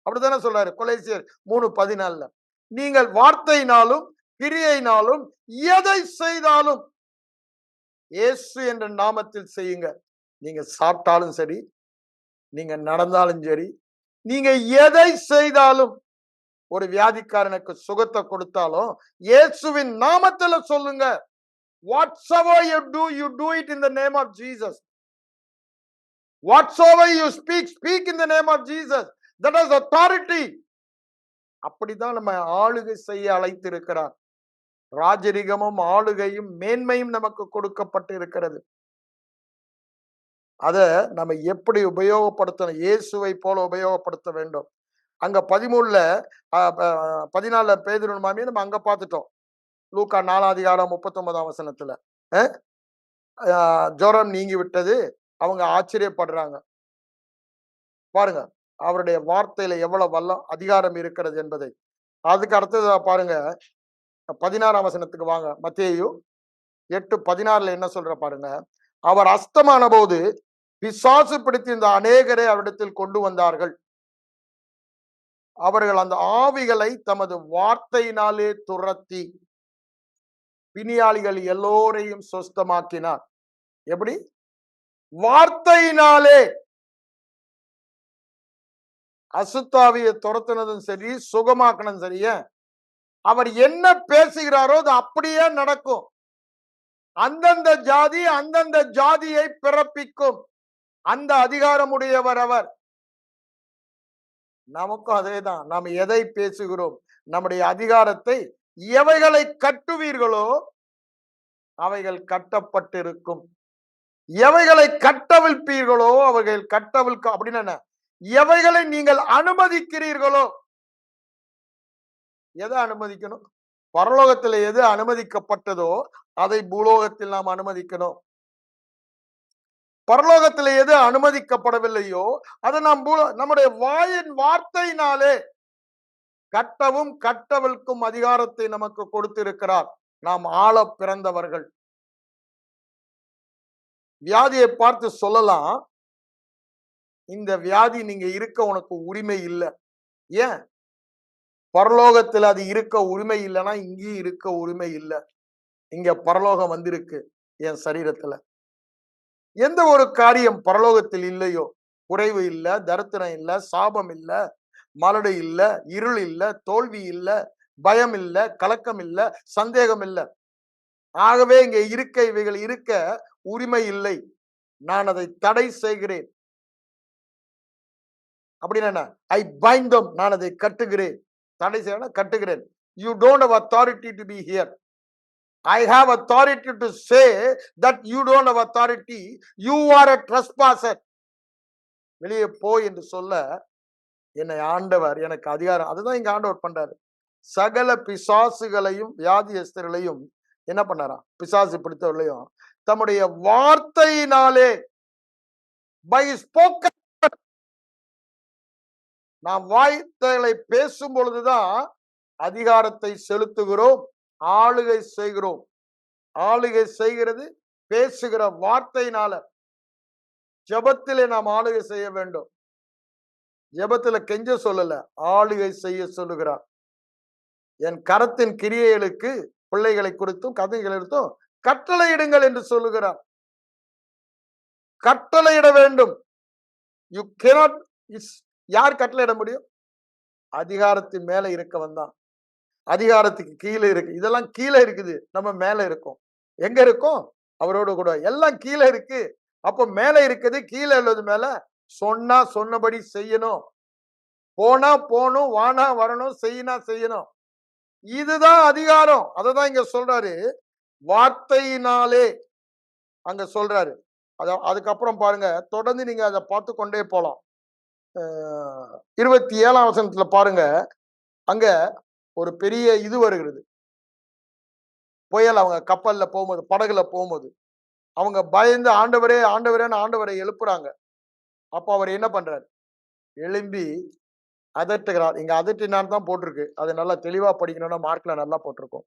Speaker 1: அப்படித்தானே சொல்றாரு கொலோசியர் 3:14. நீங்கள் வார்த்தையினாலும் கிரியையினாலும் எதை செய்தாலும் இயேசு என்ற நாமத்தில் செய்யுங்க. நீங்க சாப்பிட்டாலும் சரி, நீங்க நடந்தாலும் சரி, நீங்க எதை செய்தாலும், ஒரு வியாதிக்காரனுக்கு சுகத்தை கொடுத்தாலும் இயேசுவின் நாமத்துல சொல்லுங்க. Whatsoever you do it in the name of Jesus. Whatsoever you speak in the name of Jesus. That is authority. அப்படிதான் நம்ம ஆளுகை செய்ய அழைத்திருக்கிறார். ராஜரிகமும் ஆளுகையும் மேன்மையும் நமக்கு கொடுக்கப்பட்டு இருக்கிறது. அத நம்ம எப்படி உபயோகப்படுத்தணும்? இயேசுவை போல உபயோகப்படுத்த வேண்டும். அங்க 13 14 பேதுரு மாமியை நம்ம அங்க பார்த்துட்டோம். லூக்கா 4ஆம் அதிகாரம் 39ஆம் வசனத்துல ஜுரம் நீங்கி விட்டது. அவங்க ஆச்சரியப்படுறாங்க. பாருங்க, அவருடைய வார்த்தையில எவ்வளவு வல்லம் அதிகாரம் இருக்கிறது என்பதை. அதுக்கு அடுத்தது பாருங்க, 16ஆம் வசனத்துக்கு வாங்க. மத்தேயு 8:16 என்ன சொல்ற பாருங்க. அவர் அஸ்தமான போது பிசாசு பிடித்திருந்த அநேகரை அவரிடத்தில் கொண்டு வந்தார்கள். அவர்கள் அந்த ஆவிகளை தமது வார்த்தையினாலே துரத்தி பிணியாளிகள் எல்லோரையும் சொஸ்தமாக்கினார். எப்படி? வார்த்தையினாலே. அசுத்தாவியை துரத்துனதும் சரி, சுகமாக்கினதும் சரியா, அவர் என்ன பேசுகிறாரோ அது அப்படியே நடக்கும். அந்தந்த ஜாதி அந்தந்த ஜாதியை பிறப்பிக்கும் அந்த அதிகாரமுடையவர் அவர். நமக்கும் அதேதான். நாம் எதை பேசுகிறோம், நம்முடைய அதிகாரத்தை எவைகளை கட்டுவீர்களோ அவைகள் கட்டப்பட்டிருக்கும், எவைகளை கட்டவிழ்ப்பீர்களோ அவைகள் கட்டவிழ்க்க. அப்படின்னு என்ன? எவைகளை நீங்கள் அனுமதிக்கிறீர்களோ. எதை அனுமதிக்கணும்? பரலோகத்தில் எது அனுமதிக்கப்பட்டதோ அதை பூலோகத்தில் நாம் அனுமதிக்கணும். பரலோகத்தில் எது அனுமதிக்கப்படவில்லையோ அதை நாம் நம்முடைய வாயின் வார்த்தையினாலே கட்டவும் கட்டவிழ்க்கும் அதிகாரத்தை நமக்கு கொடுத்திருக்கிறார். நாம் ஆள பிறந்தவர்கள். வியாதியை பார்த்து சொல்லலாம், இந்த வியாதி நீங்க இருக்க உனக்கு உரிமை இல்லை. ஏன்? பரலோகத்தில் அது இருக்க உரிமை இல்லைன்னா இங்கேயும் இருக்க உரிமை இல்லை. இங்க பரலோகம் வந்திருக்கு. என் சரீரத்துல எந்த ஒரு காரியம் பரலோகத்தில் இல்லையோ, குறைவு இல்லை, தரித்திரம் இல்லை, சாபம் இல்லை, மலடு இல்லை, இருள் இல்லை, தோல்வி இல்லை, பயம் இல்லை, கலக்கம் இல்லை, சந்தேகம் இல்லை. ஆகவே இங்க இருக்க இவைகள் இருக்க உரிமை இல்லை. நான் அதை தடை செய்கிறேன். அப்படின்னா ஐ பைண்ட் them, நான் அதை கட்டுகிறேன். தடை செய்ய கட்டுகிறேன். You don't have authority to be here. I have authority to say that you don't have authority. You are a trespasser. வெளியே போய் என்று சொல்ல என்னை ஆண்டவர் எனக்கு அதிகாரம். அதுதான் இங்க ஆண்டவர் பண்றாரு. சகல பிசாசுகளையும் வியாதியஸ்தர்களையும் என்ன பண்ணாரா? பிசாசு பிடித்தவர்களையும் தம்முடைய வார்த்தையினாலே, by spoken, நாம் வார்த்தைகளை பேசும் பொழுதுதான் அதிகாரத்தை செலுத்துகிறோம், ஆளுகை செய்கிறோம். ஆளுகை செய்கிறது பேசுகிற வார்த்தையினால. ஜெபத்திலே நாம் ஆளுகை செய்ய வேண்டும். ஜெபத்துல கெஞ்ச சொல்லல, ஆளுகை செய்ய சொல்லுகிறார். என் கரத்தின் கிரியைகளுக்கு பிள்ளைகளை குறித்தும் கதைகளை குறித்தும் கட்டளையிடுங்கள் என்று சொல்லுகிறார். கட்டளையிட வேண்டும். You cannot. யார் கட்டளையிட முடியும்? அதிகாரத்தின் மேல இருக்கவன் தான். அதிகாரத்துக்கு கீழே இருக்கு. இதெல்லாம் கீழே இருக்குது, நம்ம மேல இருக்கோம். எங்க இருக்கோம்? அவரோட கூட. எல்லாம் கீழே இருக்கு. அப்போ மேல இருக்குது, கீழே உள்ளது மேல. சொன்னா சொன்னபடி செய்யணும். போனா போகணும், வானா வரணும், செய்யினா செய்யணும். இதுதான் அதிகாரம். அததான் இங்க சொல்றாரு, வார்த்தையினாலே அங்க சொல்றாரு. அதுக்கப்புறம் பாருங்க, தொடர்ந்து நீங்க அதை பார்த்து கொண்டே போலாம். 27ஆம் வசனத்துல பாருங்க, அங்க ஒரு பெரிய இது வருகிறது. புயல். அவங்க கப்பல்ல போகும்போது, படகுல போகும்போது அவங்க பயந்து ஆண்டவரே ஆண்டவரேன்னு ஆண்டவரை எழுப்புறாங்க. அப்போ அவர் என்ன பண்றாரு? எழும்பி அதட்டுகிறார். இங்க அதட்டினான்னு தான் போட்டிருக்கு. அது நல்லா தெளிவா படிக்கணும்னா மார்க்ல நல்லா போட்டிருக்கும்.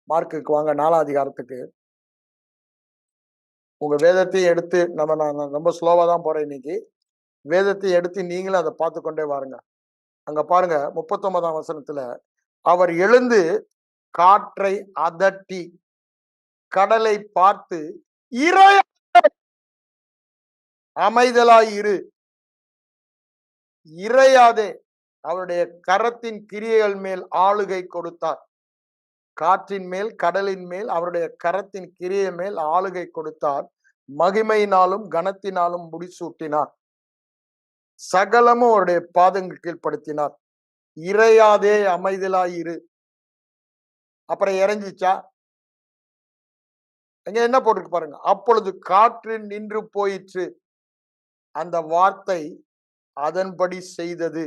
Speaker 1: மார்க்குக்கு வாங்க, 4ஆம் அதிகாரத்துக்கு. உங்க வேதத்தையும் எடுத்து நான் ரொம்ப ஸ்லோவா தான் போறேன் இன்னைக்கு. வேதத்தை எடுத்து நீங்களும் அதை பார்த்து கொண்டே வாருங்க. அங்க பாருங்க 39ஆம் வசனத்துல, அவர் எழுந்து காற்றை அதட்டி கடலை பார்த்து அமைதலாயிரு, இறையாதே, அவருடைய கரத்தின் கிரியைகள் மேல் ஆளுகை கொடுத்தார். காற்றின் மேல், கடலின் மேல் அவருடைய கரத்தின் கிரியை மேல் ஆளுகை கொடுத்தார். மகிமையினாலும் கனத்தினாலும் முடிசூட்டினார். சகலமும் அவருடைய பாதங்கள் கீழ்படுத்தினார். இறையாதே, அமைதலாயிரு. அப்புறம் இறங்கிச்சா? அங்க என்ன போட்டிருக்கு பாருங்க. அப்பொழுது காற்று நின்று போயிற்று, அந்த வார்த்தை அதன்படி செய்தது.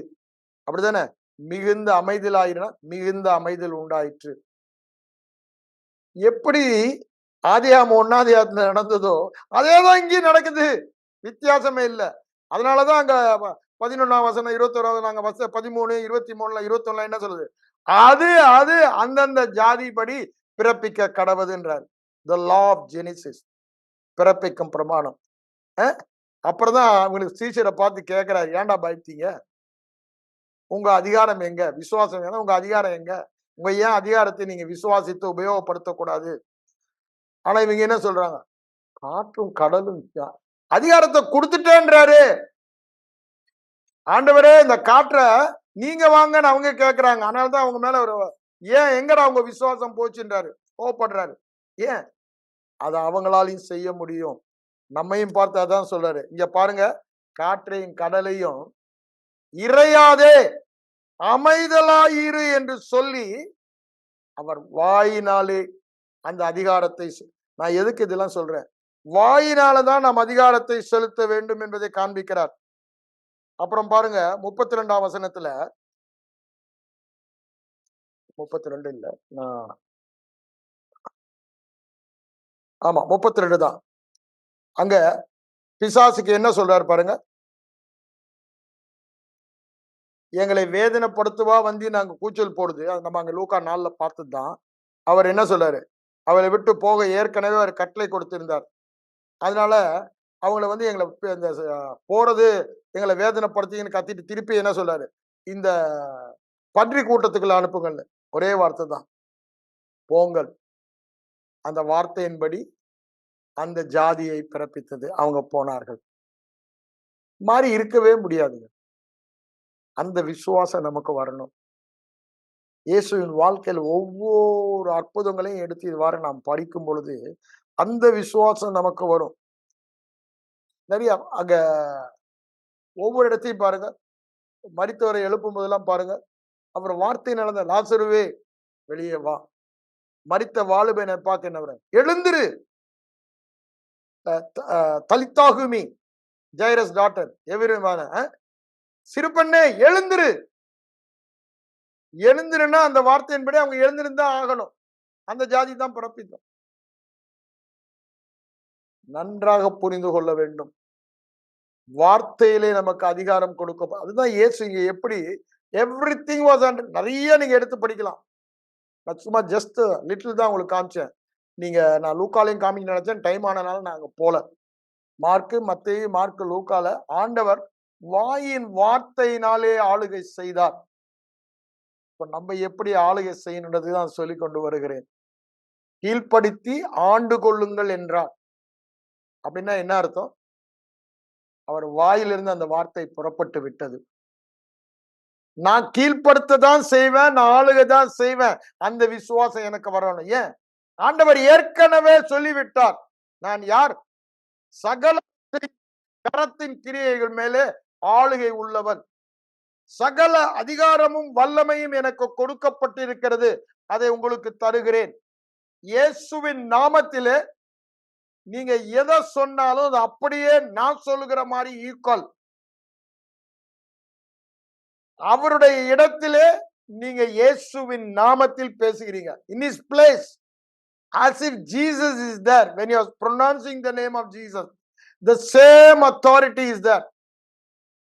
Speaker 1: அப்படித்தானே? மிகுந்த அமைதலாயினா மிகுந்த அமைதல் உண்டாயிற்று. எப்படி ஆதியாகமம் 1ஆம் அதிகாரத்துல நடந்ததோ அதேதான் இங்கேயும் நடக்குது. வித்தியாசமே இல்லை. அதனாலதான் அங்க 11ஆம் வசனம் 21 நாங்க 13, 23, 21 என்ன சொல்லுது? அது அது அந்தந்த ஜாதிபடி பிறப்பிக்க கடவுதுன்றார். The law of Genesis. பிறப்பிக்கும் பிரமாணம். அப்புறம் தான் அவங்களுக்கு சீஷரை பார்த்து கேட்கிறாரு, ஏன்டா பயத்தீங்க? உங்க அதிகாரம் எங்க? விசுவாசம் வேணும், உங்க அதிகாரம் எங்க? உங்க ஏன் அதிகாரத்தை நீங்க விசுவாசித்து உபயோகப்படுத்தக்கூடாது? ஆனா இவங்க என்ன சொல்றாங்க? காற்றும் கடலும் அதிகாரத்தை கொடுத்துட்டேன்றாரு. ஆண்டவரே, இந்த காற்ற நீங்க வாங்கன்னு அவங்க கேட்கிறாங்க. அதனாலதான் அவங்க மேல ஒரு ஏன் எங்கடா அவங்க விசுவாசம் போச்சுன்றாரு, கோவப்படுறாரு. ஏன்? அதை அவங்களாலையும் செய்ய முடியும். நம்மையும் பார்த்து அதான் சொல்றாரு. இங்க பாருங்க, காற்றையும் கடலையும் இறையாதே அமைதலாயிரு என்று சொல்லி அவர் வாயினாலே அந்த அதிகாரத்தை, நான் எதுக்கு இதெல்லாம் சொல்றேன்? வாயினாலதான் நாம் அதிகாரத்தை செலுத்த வேண்டும் என்பதை காண்பிக்கிறார். அப்புறம் பாருங்க 32ஆம் வசனத்துல, 32 இல்ல, ஆமா 32 தான். அங்க பிசாசுக்கு என்ன சொல்றாரு பாருங்க, எங்களை வேதனைப்படுத்துவா வந்து நாங்க கூச்சல் போடுது. அது நம்ம அங்க லூக்கா 4ல பார்த்ததுதான். அவர் என்ன சொல்றாரு, அவரை விட்டு போக ஏற்கனவே அவர் கட்டளை கொடுத்திருந்தார். அதனால அவங்கள வந்து எங்களை இந்த போறது எங்களை வேதனைப்படுத்தின்னு கத்திட்டு திருப்பி என்ன சொல்றாரு, இந்த பன்றி கூட்டத்துக்குள்ள அனுப்புங்கள். ஒரே வார்த்தை தான், போங்கள். அந்த வார்த்தையின்படி அந்த ஜாதியை பிறப்பித்தது. அவங்க போனார்கள். மாறி இருக்கவே முடியாதுங்க. அந்த விசுவாசம் நமக்கு வரணும். இயேசுவின் வாழ்க்கையில் ஒவ்வொரு அற்புதங்களையும் எடுத்து இதுவாறு நாம் படிக்கும் பொழுது அந்த விசுவாசம் நமக்கு வரும். நிறைய அங்க ஒவ்வொரு இடத்தையும் பாருங்க, மரித்தவரை எழுப்பும் போதெல்லாம் பாருங்க, அப்புறம் வார்த்தை நடந்த லாசருவே வெளியே வா, மரித்த வாலிபனை பார்க்க என்ன, எழுந்திரு, தலித்தாகுமி ஜைரஸ் டாட்டர் எவரிமான சிறுபெண்ணே எழுந்திரு. எழுந்திருன்னா அந்த வார்த்தையின்படி அவங்க எழுந்திருந்தா ஆகணும். அந்த ஜாதி தான் பிறப்பித்தோம். நன்றாக புரிந்து கொள்ள வேண்டும். வார்த்தையிலே நமக்கு அதிகாரம் கொடுக்க, அதுதான் இயேசு இங்க எப்படி எவ்ரிதிங் வாஸ் அண்டர். நிறைய நீங்க எடுத்து படிக்கலாம். நான் சும்மா ஜஸ்ட் லிட்டில் தான் உங்களுக்கு காமிச்சேன். நீங்க நான் லூக்காலையும் காமிக்க நினைச்சேன், டைம் ஆனனால நாங்க போல. மார்க்கு, மத்தேயு, மார்க்கு, லூக்கால ஆண்டவர் வாயின் வார்த்தையினாலே ஆளுகை செய்தார். இப்ப நம்ம எப்படி ஆளுகை செய்யணுன்றதுதான் சொல்லி கொண்டு வருகிறேன். கீழ்ப்படுத்தி ஆண்டு கொள்ளுங்கள் என்றார். அப்படின்னா என்ன அர்த்தம்? அவர் வாயிலிருந்து அந்த வார்த்தை புறப்பட்டு விட்டது. நான் கீழ்ப்படுத்ததான் செய்வேன், நான் ஆளுகை தான் செய்வேன். அந்த விசுவாசம் எனக்கு வரணும். ஏன்? ஆண்டவர் ஏற்கனவே சொல்லிவிட்டார், நான் யார்? சகல கரத்தின் கிரியைகள் மேலே ஆளுகை உள்ளவன். சகல அதிகாரமும் வல்லமையும் எனக்கு கொடுக்கப்பட்டிருக்கிறது, அதை உங்களுக்கு தருகிறேன். இயேசுவின் நாமத்திலே நீங்க எதை சொன்னாலும் அது அப்படியே நான் சொல்லுகிற மாதிரி ஈக்குவல். அவருடைய இடத்திலே நீங்க இயேசுவின் நாமத்தில் பேசுகிறீங்க. In his place, as if Jesus is there. When you are pronouncing the name of Jesus, the same authority is there.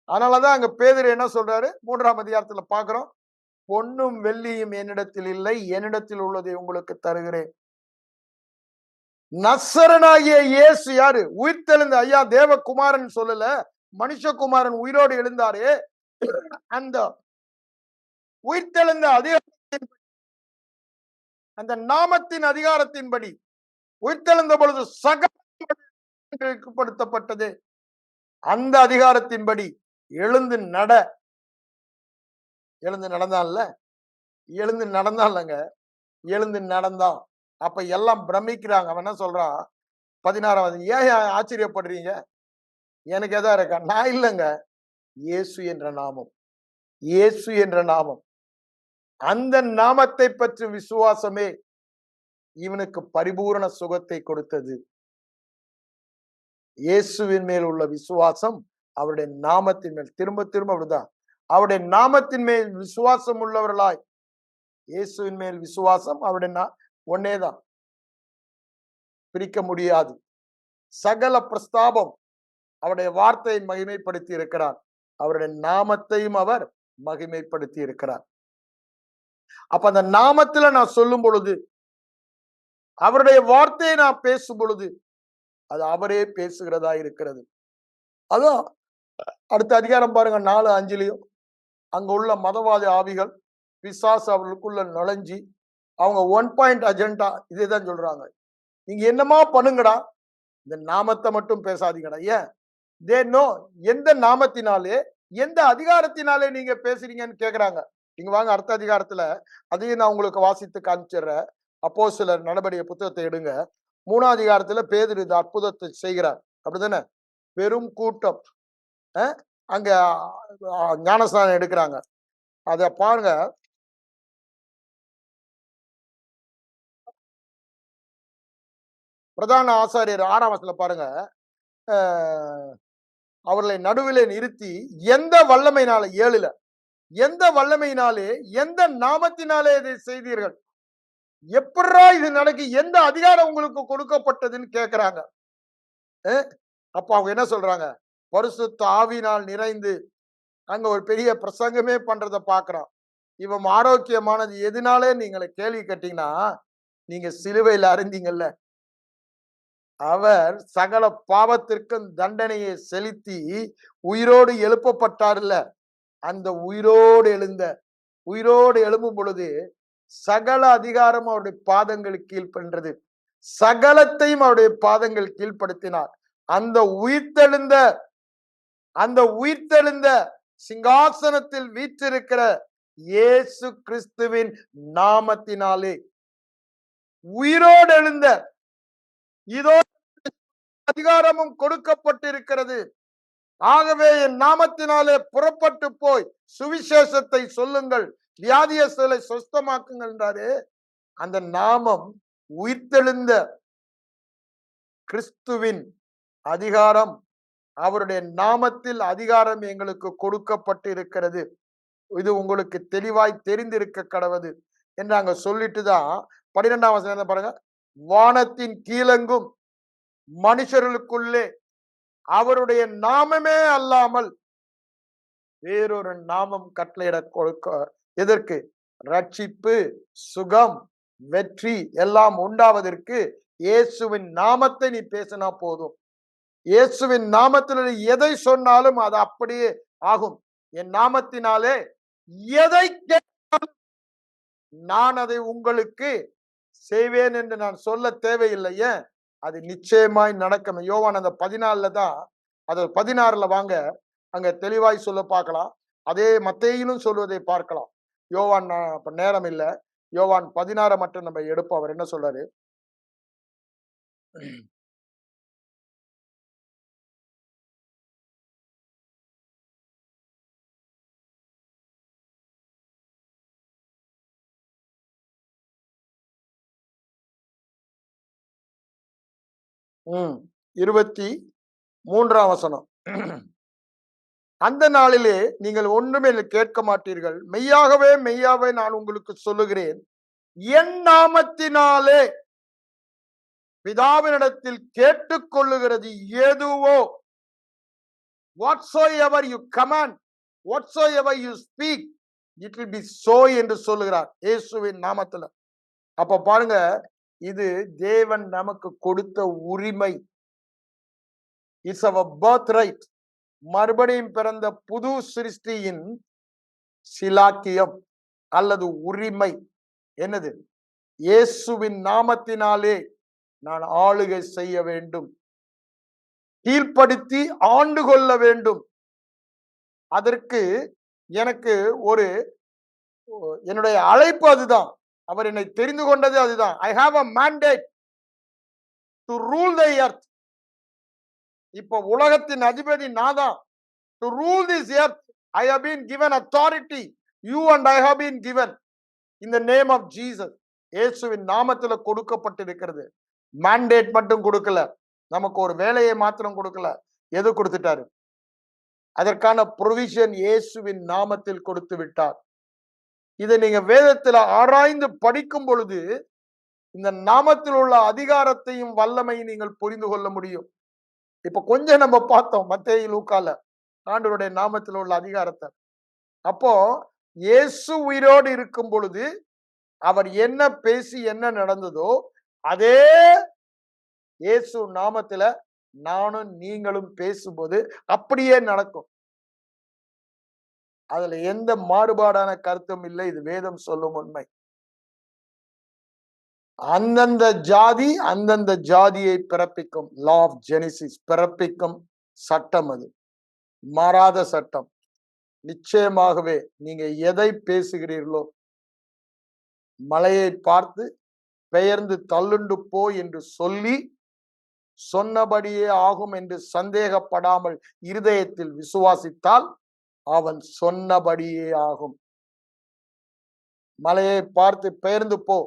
Speaker 1: அதனாலதான் அங்க பேதுரு என்ன சொல்றாரு, 3ஆம் அதிகாரத்துல பாக்குறோம், பொன்னும் வெள்ளியும் என்னிடத்தில் இல்லை, என்னிடத்தில் உள்ளதை உங்களுக்கு தருகிறேன். நசரனாகிய இயேசு யாரு? உயிர்த்தெழுந்த ஐயா, தேவகுமாரன் சொல்லல, மனுஷகுமாரன் உயிரோடு எழுந்தாரே, அந்த உயிர்த்தெழுந்த அதிகாரத்தின், அந்த நாமத்தின் அதிகாரத்தின்படி உயிர்த்தெழுந்த பொழுது சகப்படுத்தப்பட்டது. அந்த அதிகாரத்தின்படி எழுந்து நட. எழுந்து நடந்தான்ல, எழுந்து நடந்தான்லங்க, எழுந்து நடந்தான். அப்ப எல்லாம் பிரமிக்கிறாங்க. அவன் என்ன சொல்றான், 16வது, ஏன் ஆச்சரியப்படுறீங்க? எனக்கு எதா இருக்கா? நான் இல்லைங்க, இயேசு என்ற நாமம், இயேசு என்ற நாமம், அந்த நாமத்தை பற்றி விசுவாசமே இவனுக்கு பரிபூரண சுகத்தை கொடுத்தது. இயேசுவின் மேல் உள்ள விசுவாசம், அவருடைய நாமத்தின் மேல், திரும்ப திரும்ப அப்படிதான், அவருடைய நாமத்தின் மேல் விசுவாசம் உள்ளவர்களாய், இயேசுவின் மேல் விசுவாசம் அவருடைய ஒன்னேதான், பிரிக்க முடியாது. சகல பிரஸ்தாபம் அவருடைய வார்த்தையை மகிமைப்படுத்தி இருக்கிறார், அவருடைய நாமத்தையும் அவர் மகிமைப்படுத்தி இருக்கிறார். அப்ப அந்த நாமத்துல நான் சொல்லும் பொழுது, அவருடைய வார்த்தையை நான் பேசும் பொழுது, அது அவரே பேசுகிறதா இருக்கிறது. அதான் அடுத்த அதிகாரம் பாருங்க, 4:5 அங்க உள்ள மதவாதி ஆவிகள் பிசாசு அவர்களுக்குள்ள நுழைஞ்சி அவங்க 1 பாயிண்ட் அஜெண்டா இதேதான் சொல்றாங்க. நீங்க என்னமா பண்ணுங்கடா, இந்த நாமத்தை மட்டும் பேசாதீங்கடா. ஏன்? தே நோ எந்த நாமத்தினாலே எந்த அதிகாரத்தினாலே நீங்க பேசுறீங்கன்னு கேக்குறாங்க. நீங்க வாங்க அடுத்த அதிகாரத்துல அதையும் நான் உங்களுக்கு வாசித்து காமிச்சிடுறேன். அப்போஸ்தலர் நடபடிய புத்தகத்தை எடுங்க. 3ஆம் அதிகாரத்துல பேதுரு இந்த அற்புதத்தை செய்கிறார். அப்படிதானே? பெரும் கூட்டம் அங்க ஞானஸ்நானம் எடுக்கிறாங்க. அத பாருங்க. பிரதான ஆசாரியர் 6ஆம் வசனத்துல பாருங்க. அவர்களை நடுவிலே நிறுத்தி எந்த வல்லமையினால 7ல எந்த வல்லமையினாலே எந்த நாமத்தினாலே இதை செய்தீர்கள், எப்படா இது நடக்கு, எந்த அதிகாரம் உங்களுக்கு கொடுக்கப்பட்டதுன்னு கேக்குறாங்க. அப்ப அவங்க என்ன சொல்றாங்க? பரிசுத்த ஆவியினால் நிறைந்து அங்க ஒரு பெரிய பிரசங்கமே பண்றத பாக்குறோம். இவன் ஆரோக்கியமானது எதுனாலே நீங்களை கேள்வி கேட்டீங்கன்னா, நீங்க சிலுவையில் அறிந்தீங்கல்ல, அவர் சகல பாவத்திற்கும் தண்டனையை செலுத்தி உயிரோடு எழுப்பப்பட்டார்ல, அந்த உயிரோடு எழும்பும் பொழுது சகல அதிகாரம் அவருடைய பாதங்களுக்கு கீழ்பண்றது, சகலத்தையும் அவருடைய பாதங்கள் கீழ்ப்படுத்தினார். அந்த உயிர்த்தெழுந்த சிங்காசனத்தில் வீற்றிருக்கிற இயேசு கிறிஸ்துவின் நாமத்தினாலே உயிரோடு எழுந்த இதோ அதிகாரமும் கொடுக்கப்பட்டிருக்கிறது. ஆகவே என் நாமத்தினாலே புறப்பட்டு போய் சுவிசேஷத்தை சொல்லுங்கள், வியாதியஸ்தரை சொஸ்தமாக்குங்கள் என்றாரு. அந்த நாமம் உயிர்த்தெழுந்த கிறிஸ்துவின் அதிகாரம், அவருடைய நாமத்தில் அதிகாரம் எங்களுக்கு கொடுக்கப்பட்டு இருக்கிறது. இது உங்களுக்கு தெளிவாய் தெரிந்திருக்க கடவுது என்று அங்க சொல்லிட்டு தான் 12ஆம் வசனம் பாருங்க. வானத்தின் கீழெங்கும் மனுஷர்களுக்குள்ளே அவருடைய நாமமே அல்லாமல் வேறொரு நாமம் கட்டளையிட கொடுக்க, எதற்கு? ரட்சிப்பு, சுகம், வெற்றி எல்லாம் உண்டாவதற்கு இயேசுவின் நாமத்தை நீ பேசினா போதும். இயேசுவின் நாமத்தில் எதை சொன்னாலும் அது அப்படியே ஆகும். என் நாமத்தினாலே எதை கேட்டாலும் நான் அதை உங்களுக்கு செய்வேன் என்று நான் சொல்ல தேவையில்லையே, அது நிச்சயமாய் நடக்கும். யோவான் அந்த 14ல தான், அது 16ல வாங்க, அங்க தெளிவாய் சொல்ல பார்க்கலாம். அதே மத்தேயிலும் சொல்வதை பார்க்கலாம். யோவான் நேரம் இல்லை, யோவான் 16 மட்டும் நம்ம எடுப்போம். அவர் என்ன சொல்றாரு? ம் 23ஆம் வசனம். அந்த நாளிலே நீங்கள் ஒன்றுமே கேட்க மாட்டீர்கள், மெய்யாகவே மெய்யாவே நான் உங்களுக்கு சொல்லுகிறேன், என் நாமத்தினாலே பிதாவினிடத்தில் கேட்டுக்கொள்ளுகிறது எதுவோ, whatsoever you command, whatsoever you speak, it will be so என்று சொல்லுகிறார் இயேசுவின் நாமத்துல. அப்ப பாருங்க, இது தேவன் நமக்கு கொடுத்த உரிமை. It's our birthright. மறுபடியும் பிறந்த புது சிருஷ்டியின் சிலாக்கியம் அல்லது உரிமை. என்னது? இயேசுவின் நாமத்தினாலே நான் ஆளுகை செய்ய வேண்டும், கீழ்ப்படுத்தி ஆண்டு கொள்ள வேண்டும். அதற்கு எனக்கு என்னுடைய அழைப்பு அதுதான். அவர் என்னை தெரிந்து கொண்டது அதுதான். I have a mandate to rule the earth. இப்ப உலகத்தின் அதிபதி நான் தான். To rule this earth I have been given authority. You and I have been given in the name of Jesus. இயேசுவின் நாமத்துல கொடுக்கப்பட்டிருக்கிறது. mandate மட்டும் கொடுக்கல, நமக்கு ஒரு வேலையை மாத்திரம் கொடுக்கல. எது கொடுத்துட்டாரு? அதற்கான ப்ரொவிஷன் இயேசுவின் நாமத்தில் கொடுத்து விட்டார். இதை நீங்க வேதத்துல ஆராய்ந்து படிக்கும் பொழுது இந்த நாமத்தில் உள்ள அதிகாரத்தையும் வல்லமையும் நீங்கள் புரிந்து கொள்ள முடியும். இப்ப கொஞ்சம் நம்ம பார்த்தோம் மத்தேயு லூக்கால ஆண்டவருடைய நாமத்தில் உள்ள அதிகாரத்தை. அப்போ இயேசு உயிரோடு இருக்கும் பொழுது அவர் என்ன பேசி என்ன நடந்ததோ அதே இயேசு நாமத்துல நானும் நீங்களும் பேசும்போது அப்படியே நடக்கும். அதுல எந்த மாறுபாடான கருத்தும் இல்லை. இது வேதம் சொல்லும் உண்மை. அந்தந்த ஜாதி அந்தந்த ஜாதியை பிறப்பிக்கும். லா ஆஃப் ஜெனிசிஸ் பிறப்பிக்கும் சட்டம் அது. மாறாத சட்டம். நிச்சயமாகவே நீங்க எதை பேசுகிறீர்களோ, மலையை பார்த்து பெயர்ந்து தள்ளுண்டு போ என்று சொல்லி சொன்னபடியே ஆகும் என்று சந்தேகப்படாமல் இருதயத்தில் விசுவாசித்தால் அவன் சொன்னபடியே ஆகும். மலையை பார்த்து பெயர்ந்து போ,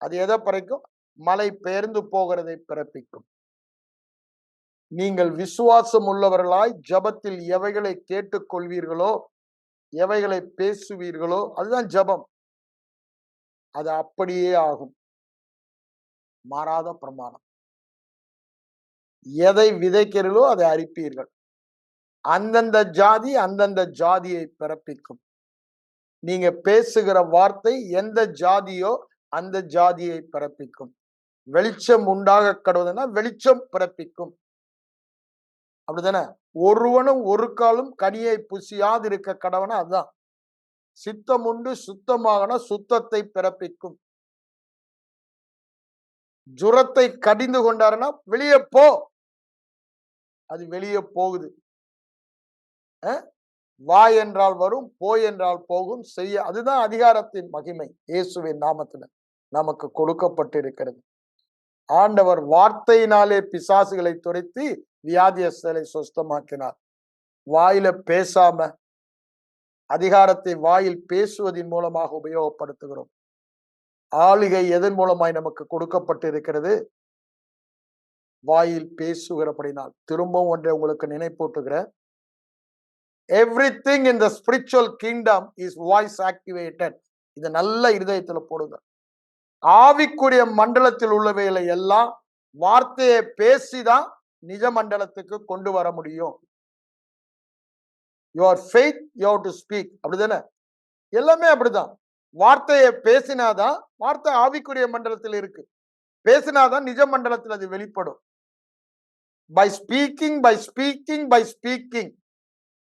Speaker 1: அது எதை பிறக்கும்? மலை பெயர்ந்து போகிறதை பிறப்பிக்கும். நீங்கள் விசுவாசம் உள்ளவர்களாய் ஜபத்தில் எவைகளை கேட்டுக்கொள்வீர்களோ, எவைகளை பேசுவீர்களோ, அதுதான் ஜபம். அது அப்படியே ஆகும். மாறாத பிரமாணம். எதை விதைக்கிறீர்களோ அதை அரிப்பீர்கள். அந்தந்த ஜாதி அந்தந்த ஜாதியை பிறப்பிக்கும். நீங்க பேசுகிற வார்த்தை எந்த ஜாதியோ அந்த ஜாதியை பிறப்பிக்கும். வெளிச்சம் உண்டாக கடவுதுன்னா வெளிச்சம் பிறப்பிக்கும். அப்படிதானே? ஒருவனும் ஒரு காலும் கனியை புசியாது இருக்க கடவுனா அதுதான். சித்தம் உண்டு சுத்தமாகனா சுத்தத்தை பிறப்பிக்கும். ஜுரத்தை கடிந்து கொண்டாருன்னா வெளியே போ, அது வெளியே போகுது. வா என்றால் வரும், போய் என்றால் போகும், செய்ய. அதுதான் அதிகாரத்தின் மகிமை. இயேசுவின் நாமத்துல நமக்கு கொடுக்கப்பட்டிருக்கிறது. ஆண்டவர் வார்த்தையினாலே பிசாசுகளை துரைத்து வியாதியஸ்தரை சுஸ்தமாக்கினார். வாயில பேசாம அதிகாரத்தை வாயில் பேசுவதன் மூலமாக உபயோகப்படுத்துகிறோம். ஆளுகை எதன் மூலமாய் நமக்கு கொடுக்கப்பட்டிருக்கிறது? வாயில் பேசுகிறபடினால். திரும்பவும் ஒன்றை உங்களுக்கு நினைப்பூட்டுகிறேன். Everything in the spiritual kingdom is voice activated. இது நல்ல இருதயத்துல போடுங்க. ஆவிக்குரிய மண்டலத்தில் உள்ளவைகளை எல்லாம் வார்த்தையை பேசிதான் நிஜ மண்டலத்துக்கு கொண்டு வர முடியும். Your faith, you have to speak. அப்படிதானே? எல்லாமே அப்படிதான். வார்த்தையை பேசினாதான், வார்த்தை ஆவிக்குரிய மண்டலத்தில் இருக்கு, பேசினாதான் நிஜ மண்டலத்தில் அது வெளிப்படும். By speaking, by speaking, by speaking.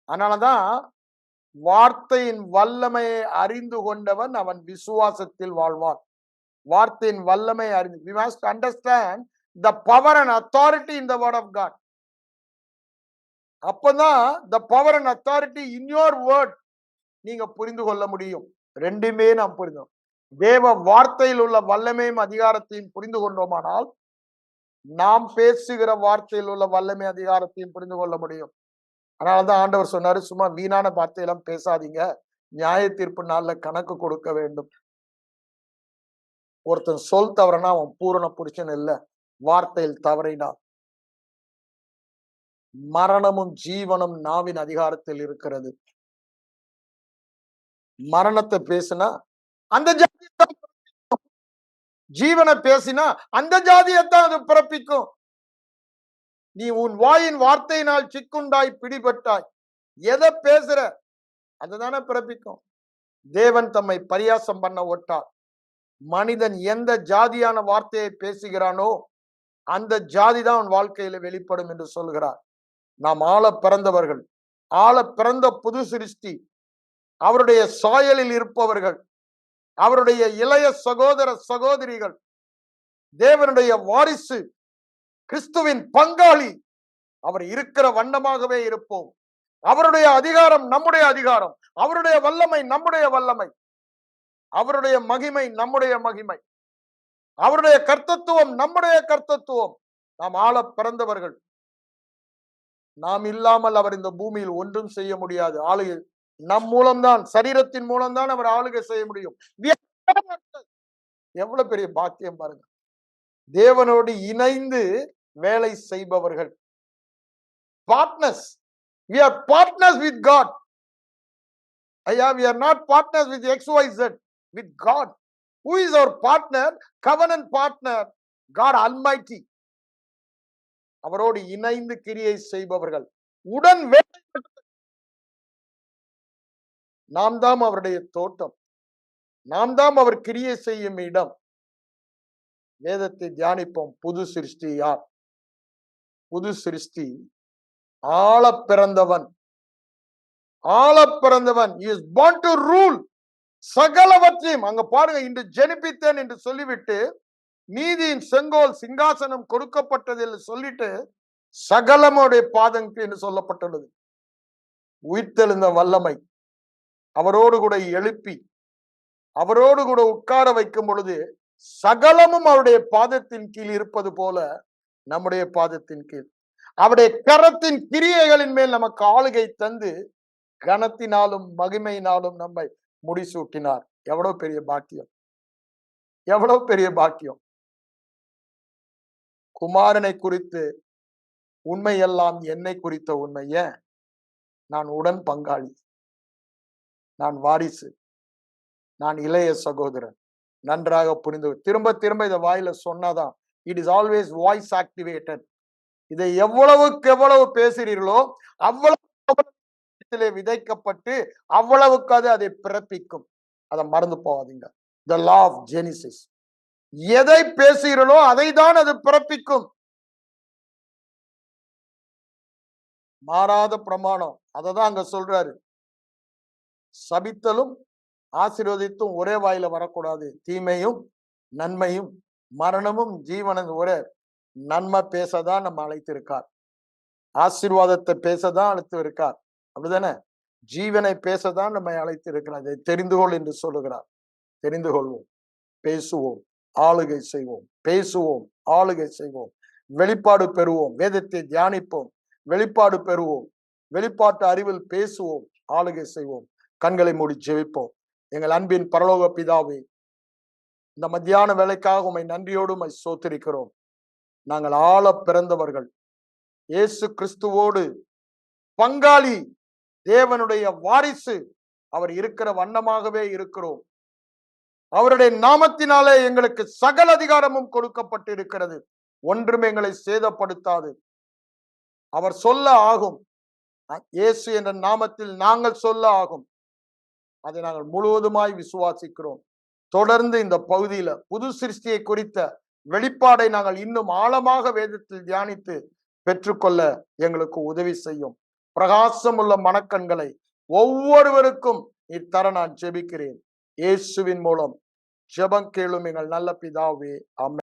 Speaker 1: அதனாலதான் வார்த்தையின் வல்லமையை அறிந்து கொண்டவன் அவன் விசுவாசத்தில் வாழ்வான். வார்த்தையின் வல்லமை அறிந்து. We must understand the power and authority in the word of God. அப்பதான் the power and authority in your word நீங்க புரிந்து கொள்ள முடியும். ரெண்டுமே நாம் புரிந்தோம். தேவ வார்த்தையில் உள்ள வல்லமையும் அதிகாரத்தையும் புரிந்து கொண்டோமானால் நாம் பேசுகிற வார்த்தையில் உள்ள வல்லமை அதிகாரத்தையும் புரிந்து கொள்ள முடியும். அதனாலதான் ஆண்டவர் சொன்னாரு, சும்மா வீணான வார்த்தையெல்லாம் பேசாதீங்க, நியாய தீர்ப்பு நாள்ல கணக்கு கொடுக்க வேண்டும். ஒருத்தன் சொல் தவறனா அவன் பூரண புருஷன் இல்ல. வார்த்தையில் தவறினா. மரணமும் ஜீவனும் நாவின் அதிகாரத்தில் இருக்கிறது. மரணத்தை பேசினா அந்த ஜாதி, ஜீவனை பேசினா அந்த ஜாதியத்தான் அது பிறப்பிக்கும். நீ உன் வாயின் வார்த்தையினால் சிக்குண்டாய் பிடிபட்டாய். எதை பேசுற அதுதானே பிறப்பிக்கும். தேவன் தம்மை பரியாசம் பண்ண ஒட்டார். மனிதன் எந்த ஜாதியான வார்த்தையை பேசுகிறானோ அந்த ஜாதி தான் அவன் வாழ்க்கையில வெளிப்படும் என்று சொல்கிறார். நாம் ஆள பிறந்தவர்கள், ஆள பிறந்த புது சிருஷ்டி, அவருடைய சாயலில் இருப்பவர்கள், அவருடைய இளைய சகோதர சகோதரிகள், தேவனுடைய வாரிசு, கிறிஸ்துவின் பங்காளி. அவர் இருக்கிற வண்ணமாகவே இருப்போம். அவருடைய அதிகாரம் நம்முடைய அதிகாரம், அவருடைய வல்லமை நம்முடைய வல்லமை, அவருடைய மகிமை நம்முடைய மகிமை, அவருடைய கர்த்தத்துவம் நம்முடைய கர்த்தத்துவம். நாம் ஆள பிறந்தவர்கள். நாம் இல்லாமல் அவர் இந்த பூமியில் ஒன்றும் செய்ய முடியாது. ஆளுகை நம் மூலம்தான், சரீரத்தின் மூலம்தான் அவர் ஆளுகை செய்ய முடியும். எவ்வளவு பெரிய பாக்கியம் பாருங்க. தேவனோடு இணைந்து வேலை செய்பவர்கள். Partners. We are partners with God. We are not partners with XYZ, with God. Who is our partner? Covenant partner, God Almighty. அவரோடு இணைந்து கிரியை செய்பவர்கள். உடன் வேலை. நாம் தான் அவருடைய தோட்டம், நாம் தான் அவர் கிரியை செய்யும் இடம். வேதத்தை தியானிப்போம். புது சிருஷ்டி யார்? புது சிருஷ்டி ஆள பிறந்தவன். ஆள பிறந்தவன் is born to rule. சகலவற்றையும் அங்க பாருங்க, இன்று ஜெனிப்பித்தேன் என்று சொல்லிவிட்டு நீதியின் செங்கோல் சிங்காசனம் கொடுக்கப்பட்டது என்று சொல்லிட்டு சகலமுடைய பாதங்கள் என்று சொல்லப்பட்டுள்ளது. உயிர்த்தெழுந்த வல்லமை அவரோடு கூட எழுப்பி அவரோடு கூட உட்கார வைக்கும் பொழுது சகலமும் அவருடைய பாதத்தின் கீழ் இருப்பது போல நம்முடைய பாதத்தின் கீழ் அவருடைய கரத்தின் கிரியைகளின் மேல் நமக்கு ஆளுகை தந்து கனத்தினாலும் மகிமையினாலும் நம்மை முடிசூட்டினார். எவ்வளவு பெரிய பாக்கியம்! எவ்வளவு பெரிய பாக்கியம்! குமாரனை குறித்து உண்மையெல்லாம் என்னை குறித்த உண்மை. ஏன்? நான் உடன் பங்காளி, நான் வாரிசு, நான் இளைய சகோதரன். நன்றாக புரிந்து திரும்ப திரும்ப இதை வாயில சொன்னாதான் it is always voice activated. இதை எவ்வளவுக்கு எவ்வளவு பேசுறீர்களோ அவ்வளவு விதைக்கப்பட்டு அவ்வளவுக்கு அது அதை பிறப்பிக்கும். அதை மறந்து போகாதீங்க. The law of Genesis. எதை பேசுகிறீர்களோ அதை தான் அது பிறப்பிக்கும். மாறாத பிரமாணம். அததான் அங்க சொல்றாரு. சபித்தலும் ஆசீர்வதித்தும் ஒரே வாயில வரக்கூடாது. தீமையும் நன்மையும் மரணமும் ஜீவனும் ஒரே. நன்மை பேசதான் நம்ம அழைத்திருக்கார். ஆசீர்வாதத்தை பேசதான் அழைத்து இருக்கார். அப்படிதானே? ஜீவனை பேசதான் நம்மை அழைத்து இருக்கிறார். இதை தெரிந்து கொள் என்று சொல்லுகிறார். தெரிந்து கொள்வோம், பேசுவோம், ஆளுகை செய்வோம். பேசுவோம், ஆளுகை செய்வோம், வெளிப்பாடு பெறுவோம். வேதத்தை தியானிப்போம், வெளிப்பாடு பெறுவோம். வெளிப்பாட்டு அறிவில் பேசுவோம், ஆளுகை செய்வோம். கண்களை மூடி ஜெபிப்போம். எங்கள் அன்பின் பரலோக பிதாவே, இந்த மத்தியான வேலைக்காக உம்மை நன்றியோடு உம்மை ஸ்தோத்திரிக்கிறோம். நாங்கள் ஆள பிறந்தவர்கள், இயேசு கிறிஸ்துவோடு பங்காளி, தேவனுடைய வாரிசு. அவர் இருக்கிற வண்ணமாகவே இருக்கிறோம். அவருடைய நாமத்தினாலே எங்களுக்கு சகல அதிகாரமும் கொடுக்கப்பட்டு இருக்கிறது. ஒன்றும் எங்களை சேதப்படுத்தாது. அவர் சொல்ல ஆகும். இயேசு என்ற நாமத்தில் நாங்கள் சொல்ல ஆகும். அதை நாங்கள் முழுவதுமாய் விசுவாசிக்கிறோம். தொடர்ந்து இந்த பகுதியில புது சிருஷ்டியை குறித்த வெளிப்பாடை நாங்கள் இன்னும் ஆழமாக வேதத்தில் தியானித்து பெற்றுக்கொள்ள எங்களுக்கு உதவி செய்யும். பிரகாசம் உள்ள மனக்கண்களை ஒவ்வொருவருக்கும் இத்தர நான் ஜெபிக்கிறேன். இயேசுவின் மூலம் ஜெபம் கேளும் எங்கள் நல்ல பிதாவே. ஆமென்.